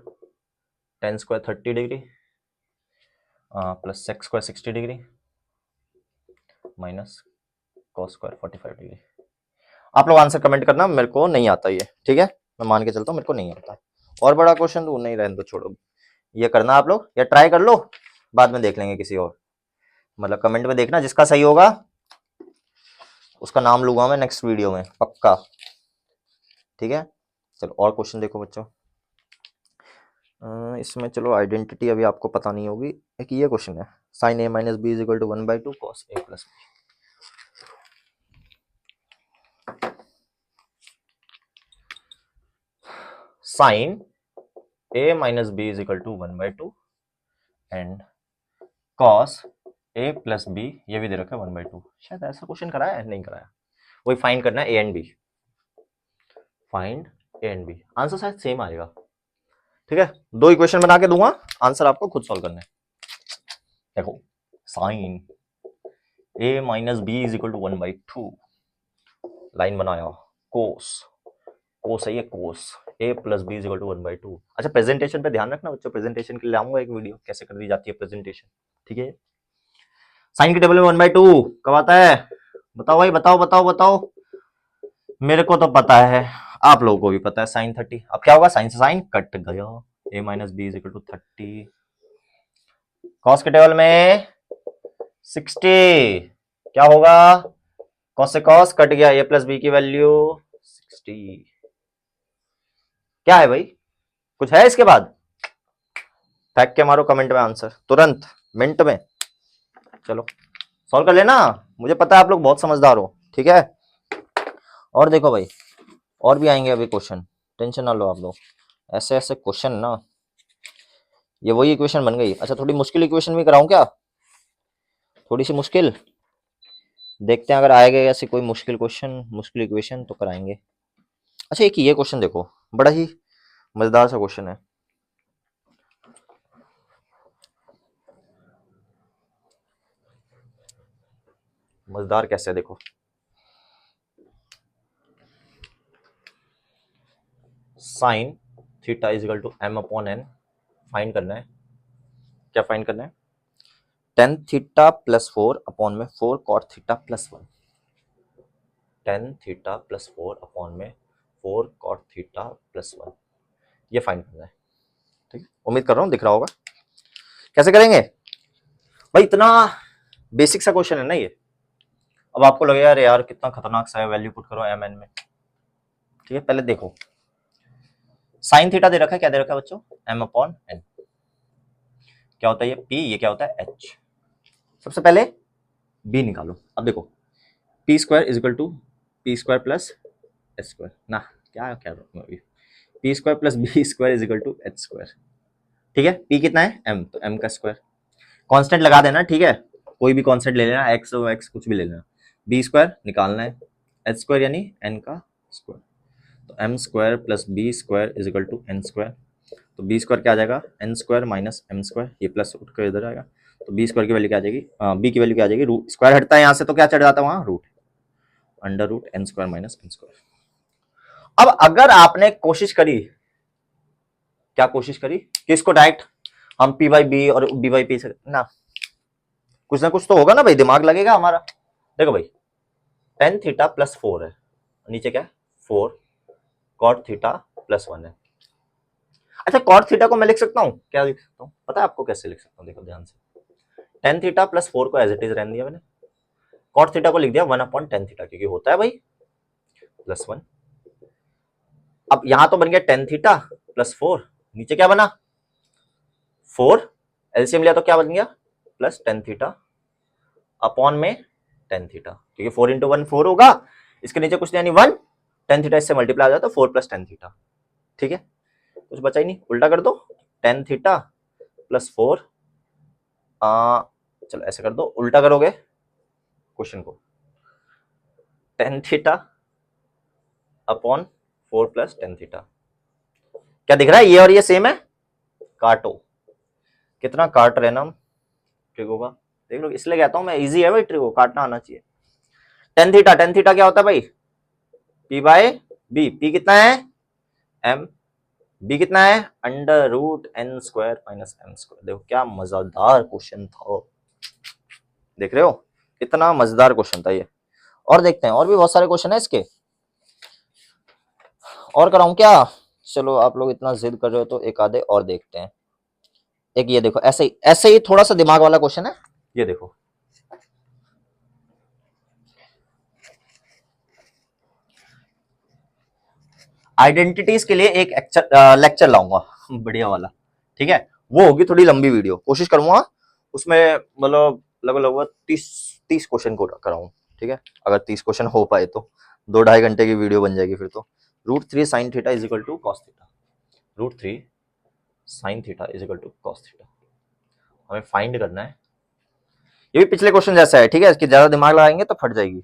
tan square 30 degree plus sex square 60 degree minus cos square 45 degree. आप लोग आंसर कमेंट करना, मेरे को नहीं आता ये, ठीक है, मैं मान के चलता हूँ मेरे को नहीं आता। और बड़ा क्वेश्चन तो नहीं, रहने दो, छोड़ो, ये करना आप लोग, या ट्राई कर लो, बाद में देख लेंगे किसी और, मतलब कमेंट में देखना, जिसका सही होगा उसका नाम लूंगा मैं नेक्स्ट वीडियो में पक्का, ठीक है। चलो और क्वेश्चन देखो बच्चों। इसमें चलो आइडेंटिटी अभी आपको पता नहीं होगी, एक ये क्वेश्चन है, sine A minus B is equal to 1/2 cos A plus B. Sine A minus B is equal to 1/2 and cos A plus B, ये भी दे रखा है 1/2। शायद ऐसा क्वेश्चन कराया है, नहीं कराया। वही फाइंड करना है A and B, find A and B, answer शायद सेम आएगा, ठीक है। दो इक्वेशन बना के दूंगा, आंसर आपको खुद सॉल्व करना है। देखो sine A minus B is equal to 1/2, line बनाया, कोस, कोस है ये, cos A plus B is equal to 1/2। अच्छा प्रेजेंटेशन पे ध्यान रखना बच्चों, प्रेजेंटेशन के लिए लाऊंगा एक वीडियो कैसे कर दी जाती है प्रेजेंटेशन, ठीक है। साइन के टेबल में 1/2 कब आता है, बताओ भाई, बताओ बताओ बताओ, मेरे को तो पता है, आप लोगों को भी पता है, साइन 30। अब क्या होगा, साइन से साइन कट गया, A minus B is equal to 30, cos के टेबल में 60, क्या होगा, कॉस से कॉस कट गया, ए प्लस बी की वैल्यू 60। क्या है भाई, कुछ है इसके बाद, फेंक के मारो कमेंट में आंसर तुरंत मिनट में। चलो सॉल्व कर लेना, मुझे पता है आप लोग बहुत समझदार हो, ठीक है। और देखो भाई, और भी आएंगे अभी क्वेश्चन, टेंशन ना लो आप लोग, ऐसे ऐसे क्वेश्चन ना, ये वही इक्वेशन बन गई। अच्छा थोड़ी मुश्किल इक्वेशन भी कराऊं क्या, थोड़ी सी मुश्किल, देखते हैं अगर आएगा ऐसे कोई मुश्किल क्वेश्चन, मुश्किल इक्वेशन तो कराएंगे। अच्छा एक ये क्वेश्चन देखो, बड़ा ही मजेदार सा क्वेश्चन है, मजेदार कैसे है देखो, sine theta is equal to M upon N, find करना है, क्या फाइंड करना है, टेन थीटा प्लस 4 अपॉन में 4 cot theta plus 1, tan theta plus 4 upon में 4 कॉट थीटा प्लस 1, ये फाइंड करना है, ठीक है। उम्मीद कर रहा हूँ दिख रहा होगा, कैसे करेंगे भाई, इतना बेसिक सा क्वेश्चन है ना ये। अब आपको लगेगा अरे यार कितना खतरनाक सा है, वैल्यू पुट करो एम एन में, ठीक है। पहले देखो साइन थीटा दे रखा है, क्या दे रखा है बच्चों, एम अपॉन एन, क्या होता है ये पी, ये क्या होता है एच। सबसे पहले बी निकालो, अब देखो P square is equal to P square plus H square ना, क्या क्या P square plus B square is equal to H square, ठीक है। पी कितना है एम, तो एम का स्क्वायर, कांस्टेंट लगा देना, ठीक है, कोई भी कांस्टेंट ले लेना, एक्स और एक्स कुछ भी ले लेना, बी स्क्वायर निकालना है, एच स्क्वायर यानी एन का स्क्वायर, तो M square plus B square is equal to N square, तो बी स्क्वायर क्या आ जाएगा, N square minus M square, ये प्लस उठ कर इधर आएगा, तो बी स्क्वायर की वैल्यू क्या आ जाएगी, बी की वैल्यू क्या आ जाएगी, रूट स्क्वायर हटता है यहाँ से तो क्या चढ़ जाता है वहां, root, under root N square minus N square. अब अगर आपने कोशिश करी, क्या कोशिश करी कि इसको डायरेक्ट हम पी बाई बी और बी बाई पी से ना, कुछ ना कुछ तो होगा ना भाई, दिमाग लगेगा हमारा। देखो भाई टेन थीटा प्लस 4 है, नीचे क्या है 4 कॉट थीटा प्लस 1 है। अच्छा कॉट थीटा को मैं लिख सकता हूँ, क्या लिख सकता हूँ पता है आपको कैसे लिख सकता हूँ, देखो ध्यान से, टेन थीटा प्लस 4 को एज इट इज रहने दिया मैंने, कॉट थीटा को लिख दिया 1 अपॉन टेन थीटा, क्योंकि होता है भाई प्लस 1। अब यहां तो बन गया टेन थीटा प्लस 4, नीचे क्या बना 4, एलसीएम लिया तो क्या बन गया प्लस टेन थीटा अपॉन में टेन थीटा, क्योंकि 4 इंटू 1 4 होगा, इसके नीचे कुछ नहीं यानी 1, टेन थीटा इससे मल्टीप्लाई हो जाता है 4 प्लस टेन थीटा, ठीक है, कुछ बचा ही नहीं, उल्टा कर दो, टेन थीटा प्लस 4, चलो ऐसे कर दो, उल्टा करोगे क्वेश्चन को, tan theta upon 4 plus tan theta, क्या दिख रहा है ये और ये सेम है, काटो, कितना काट रहे ना हम ट्रिगो का, देख लो, इसलिए कहता हूं मैं इजी है भाई, ट्रिगो काटना आना चाहिए। टेन थीटा क्या होता है भाई, पी बाय बी, पी कितना है एम, बी कितना है under root N square minus M square. देखो क्या मजेदार क्वेश्चन था, देख रहे हो कितना मजेदार क्वेश्चन था ये। और देखते हैं, और भी बहुत सारे क्वेश्चन है इसके, और कराऊं क्या? चलो आप लोग इतना जिद कर रहे हो तो एक आधे और देखते हैं। एक ये देखो, ऐसे ही थोड़ा सा दिमाग वाला क्वेश्चन है, ये देखो। आइडेंटिटीज के लिए एक लेक्चर लाऊंगा बढ़िया वाला, ठीक है? वो होगी थोड़ी लंबी वीडियो, कोशिश करूंगा उसमें मतलब लगभग लगभग 30 क्वेश्चन को कराऊं, ठीक है? अगर 30 क्वेश्चन हो पाए तो 2-2.5 घंटे की वीडियो बन जाएगी फिर तो। √3 sin theta is equal to cos theta, √3 sin theta is equal to cos theta हमें फाइंड करना है। ये भी पिछले क्वेश्चन जैसा है, ठीक है? इसकी ज्यादा दिमाग लगाएंगे तो फट जाएगी।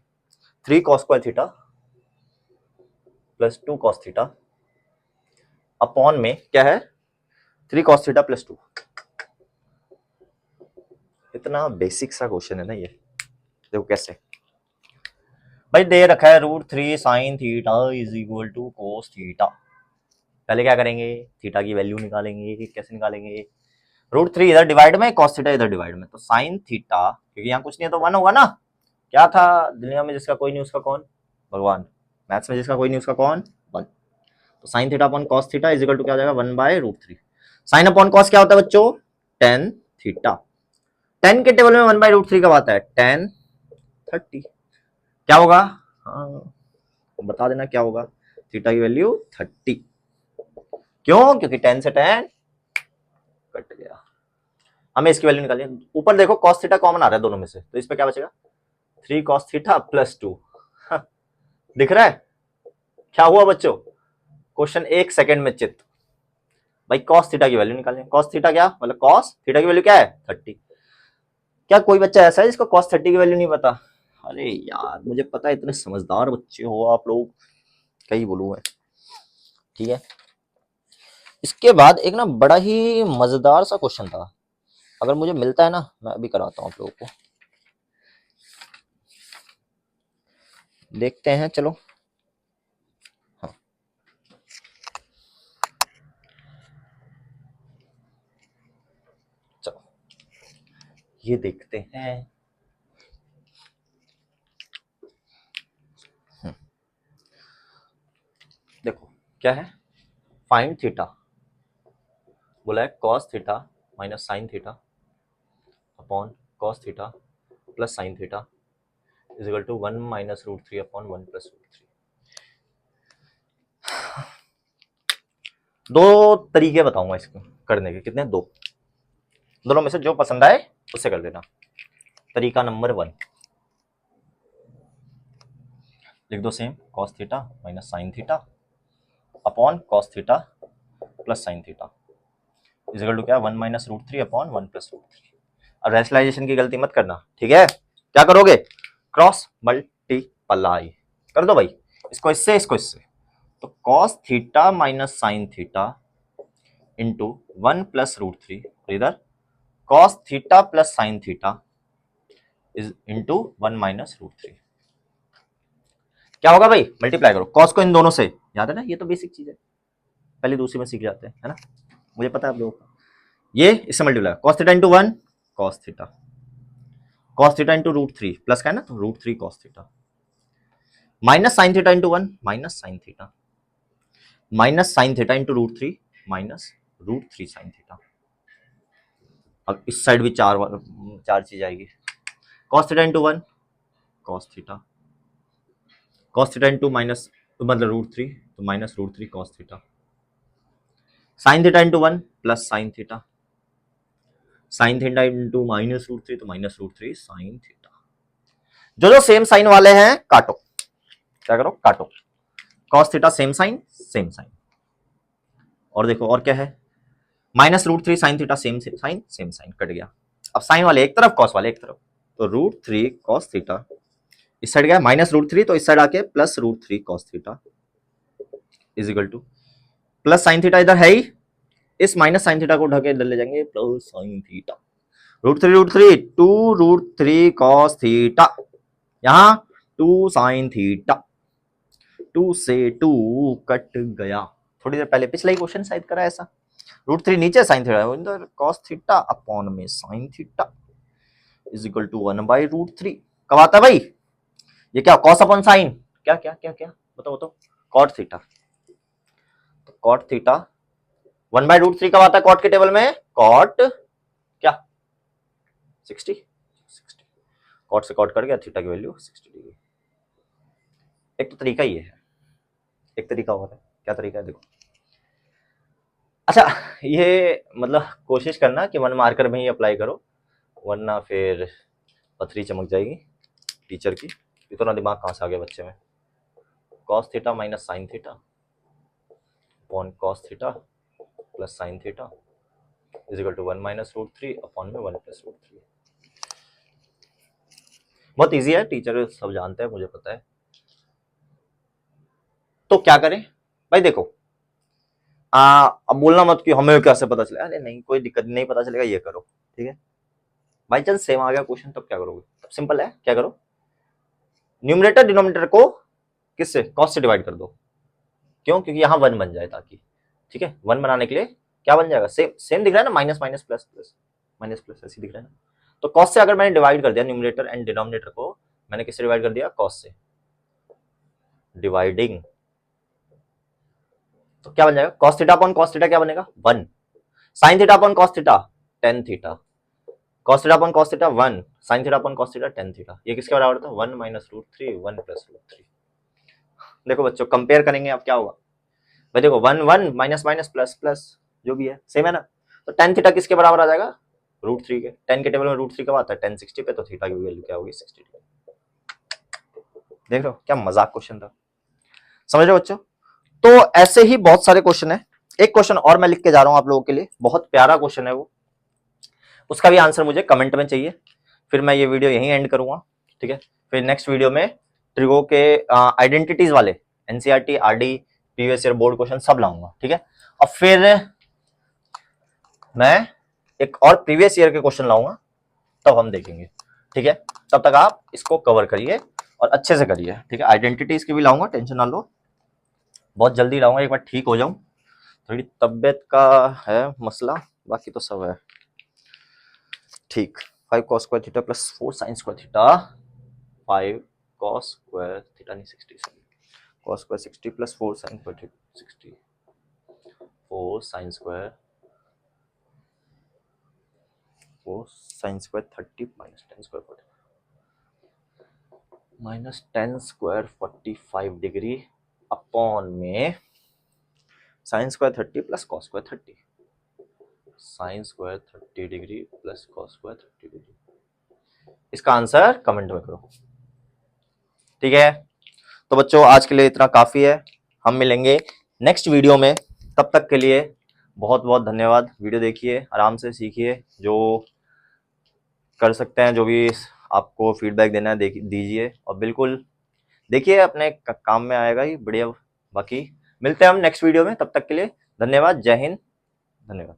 3 cos square theta plus 2 cos theta upon में क्या है 3 cos थीटा प्लस 2। इतना बेसिक सा क्वेश्चन है ना ये, देखो कैसे भाई दे रखा है √3 sin theta is equal to cos theta. पहले क्या करेंगे, थीटा की वैल्यू निकालेंगे। कैसे निकालेंगे, √3 इधर डिवाइड में, cos थीटा इधर डिवाइड में, तो sin थीटा क्योंकि यहाँ कुछ नहीं है तो 1 होगा ना। क्या था दुनिया में जिसका कोई नहीं उसका कौन, भगवान। मैथ्स में जिसका कोई नहीं उसका कौन, 1। तो sin theta upon cos theta is equal to क्या हो जाएगा 1/√3। sin अपॉन cos क्या होता है बच्चों, tan थीटा। tan के टेबल में 1/√3 कब आता है, tan 30। क्या होगा, हाँ बता देना क्या होगा, थीटा की वैल्यू 30। क्यों, क्योंकि tan से tan कट गया। हमें इसकी वैल्यू निकालिए। ऊपर देखो cos थीटा कॉमन आ रहा है दोनों में से, तो इस पे क्या बचेगा 3 cos थीटा प्लस 2। दिख रहा है क्या हुआ बच्चों, क्वेश्चन 1 सेकंड में चित। भाई cos थीटा की वैल्यू निकालें। cos थीटा क्या मतलब, cos थीटा की वैल्यू क्या है 30। क्या कोई बच्चा ऐसा है जिसको cos 30 की वैल्यू नहीं पता? अरे यार मुझे पता है, इतने समझदार बच्चे हो आप लोग, क्या ही बोलूं मैं, ठीक है? इसके बाद एक ना बड़ा ही मजेदार सा क्वेश्चन था, अगर मुझे मिलता है ना मैं अभी कराता हूँ आप लोगों को, देखते हैं चलो। हाँ चलो ये देखते हैं। देखो क्या है, फाइंड थीटा, बोला है cos theta minus sine theta upon cos theta plus sine theta is equal to 1 minus √3 upon 1 plus √3। दो तरीके बताऊंगा इसको करने के, कितने, दो, दोनों में से जो पसंद आए उससे कर देना। तरीका नंबर 1, लिख दो same, cos theta minus sine theta upon cos theta plus sine theta is equal to क्या 1 माइनस √3 अपॉन 1 प्लस √3। अब रेशनलाइजेशन की गलती मत करना, ठीक है? क्या करोगे, क्रॉस मल्टीप्लाई कर दो भाई, इसको इससे इसको इससे। तो cos theta minus sine theta into 1 plus √3, इधर cos theta plus sine theta is into 1 minus √3। क्या होगा भाई, मल्टीप्लाई करो cos को इन दोनों से, याद है ना, ये तो बेसिक चीज है, पहले दूसरी में सीख जाते हैं, है ना? मुझे पता है आप लोगों को। ये इससे multiply cos theta into 1 cos theta, cos theta into √3 plus का है ना, तो √3 cos theta minus sine theta into 1 minus sine theta minus sine theta into √3 minus √3 sine theta. अब इस साइड भी चार चीज आएगी, cos theta into 1 cos theta, cos theta into minus मतलब √3 तो minus √3 cos theta, sine theta into 1 plus sine theta, sine theta into minus √3 तो minus √3 sine theta. जो जो सेम साइन वाले हैं काटो, क्या करो काटो, cos theta same sine same sine, और देखो और क्या है, minus √3 sine theta same sine same sine, cut गया। अब साइन वाले एक तरफ cos वाले एक तरफ, तो √3 cos थीटा इस साइड गया माइनस √3 तो इस साइड आके plus √3 cos theta is equal two plus sine theta इधर है ही, इस माइनस साइन थीटा को ढके इधर ले जाएंगे plus sine theta, √3 2√3 cos theta, यहां 2 साइन थीटा, 2 से 2 कट गया, थोड़ी देर पहले पिछला ही क्वेश्चन शायद करा ऐसा। √3 नीचे sine theta, cos theta upon में sine theta is equal to 1/√3। कब आता है भाई ये? क्या कॉस अपॉन साइन, क्या क्या क्या क्या बताओ बताओ। कॉट थीटा, तो कॉट थीटा 1/√3 कब आता है कॉट के टेबल में? कॉट क्या 60, कॉट से कॉट कट गया, थीटा की वैल्यू 60 डिग्री। एक तो तरीका ये है, एक तरीका और है। क्या तरीका है देखो। अच्छा ये मतलब कोशिश करना कि 1 मार्कर में ही अप्लाई करो, वरना फिर पथरी चमक जाएगी टीचर की। इतना दिमाग कहाँ से आ गया बच्चे में। Cos theta minus sine theta upon cos theta plus sine theta is equal to 1 - √3 upon में 1 + √3। बहुत इजी है, टीचर सब जानते हैं, मुझे पता है। तो क्या करें भाई देखो, अब बोलना मत कि हमें कैसे पता चलेगा। अरे नहीं, कोई दिक्कत नहीं, पता चलेगा, ये करो ठीक है। बाई चांस सेम आ गया क्वेश्चन तब क्या करोगे? तब सिंपल है, क्या करो, न्यूमरेटर डिनोमिनेटर को किससे, कॉस से डिवाइड कर दो। क्यों? क्योंकि यहाँ 1 बन जाए ताकि, ठीक है। 1 बनाने के लिए क्या बन जाएगा, सेम सेम दिख रहा है ना, minus minus plus plus minus plus ऐसे दिख रहा है ना। तो कॉस से अगर मैंने डिवाइड कर दिया न्यूमरेटर एंड डिनोमिनेटर को, मैंने किससे डिवाइड कर दिया? कॉस से। डिवाइडिंग, तो क्या बन जाएगा? Cos theta upon cos theta क्या बनेगा? 1। Sign theta upon cos theta tan theta, cos theta upon cos theta 1, sign theta upon cos theta tan theta. ये किसके बराबर था? 1 - √3 1 + √3। देखो बच्चों कंपेयर करेंगे अब क्या होगा भाई, देखो 1 1 माइनस माइनस प्लस प्लस जो भी है सेम है ना। तो टेन थीटा किसके बराबर आ जाएगा? √3 के। 10 के टेबल में √3 कब आता है? 10 60 पे, तो थीटा की वैल्यू क्या होगी? 60 डिग्री। देख रहे हो क्या मजाक क्वेश्चन था, समझ रहे हो बच्चों। तो ऐसे ही बहुत सारे क्वेश्चन है। एक क्वेश्चन और मैं लिख के जा रहा हूं आप लोगों के लिए, बहुत प्यारा क्वेश्चन है वो, उसका भी आंसर मुझे कमेंट में चाहिए। फिर मैं ये वीडियो यहीं एंड करूंगा, ठीक है। फिर नेक्स्ट वीडियो में ट्रिगो के आइडेंटिटीज वाले NCERT RD previous year board question सब लाऊंगा, ठीक है। और फिर मैं एक और प्रीवियस ईयर के क्वेश्चन लाऊंगा, तब हम देखेंगे, ठीक है। तब तक आप इसको कवर करिए और अच्छे से करिए, ठीक है। आइडेंटिटीज की भी लाऊंगा, टेंशन ना लो, बहुत जल्दी लाऊंगा, एक बार ठीक हो जाऊं। थोड़ी तबियत का है मसला, बाकी तो सब है ठीक। 5 cos square theta plus 4 sin square theta, 5 cos square theta नहीं 60 cos square 60 plus 4 sin square theta 60, 4 sin square 30 minus 10 square 45 degree upon में sin square 30 plus cos square 30, sin square 30 degree plus cos square 30 degree. इसका answer comment में करो, ठीक है। तो बच्चों आज के लिए इतना काफी है, हम मिलेंगे नेक्स्ट वीडियो में। तब तक के लिए बहुत बहुत धन्यवाद। वीडियो देखिए, आराम से सीखिए, जो कर सकते हैं, जो भी आपको फीडबैक देना है दीजिए, और बिल्कुल देखिए अपने काम में आएगा ही, बढ़िया। बाकी मिलते हैं हम नेक्स्ट वीडियो में, तब तक के लिए धन्यवाद। जय हिंद, धन्यवाद।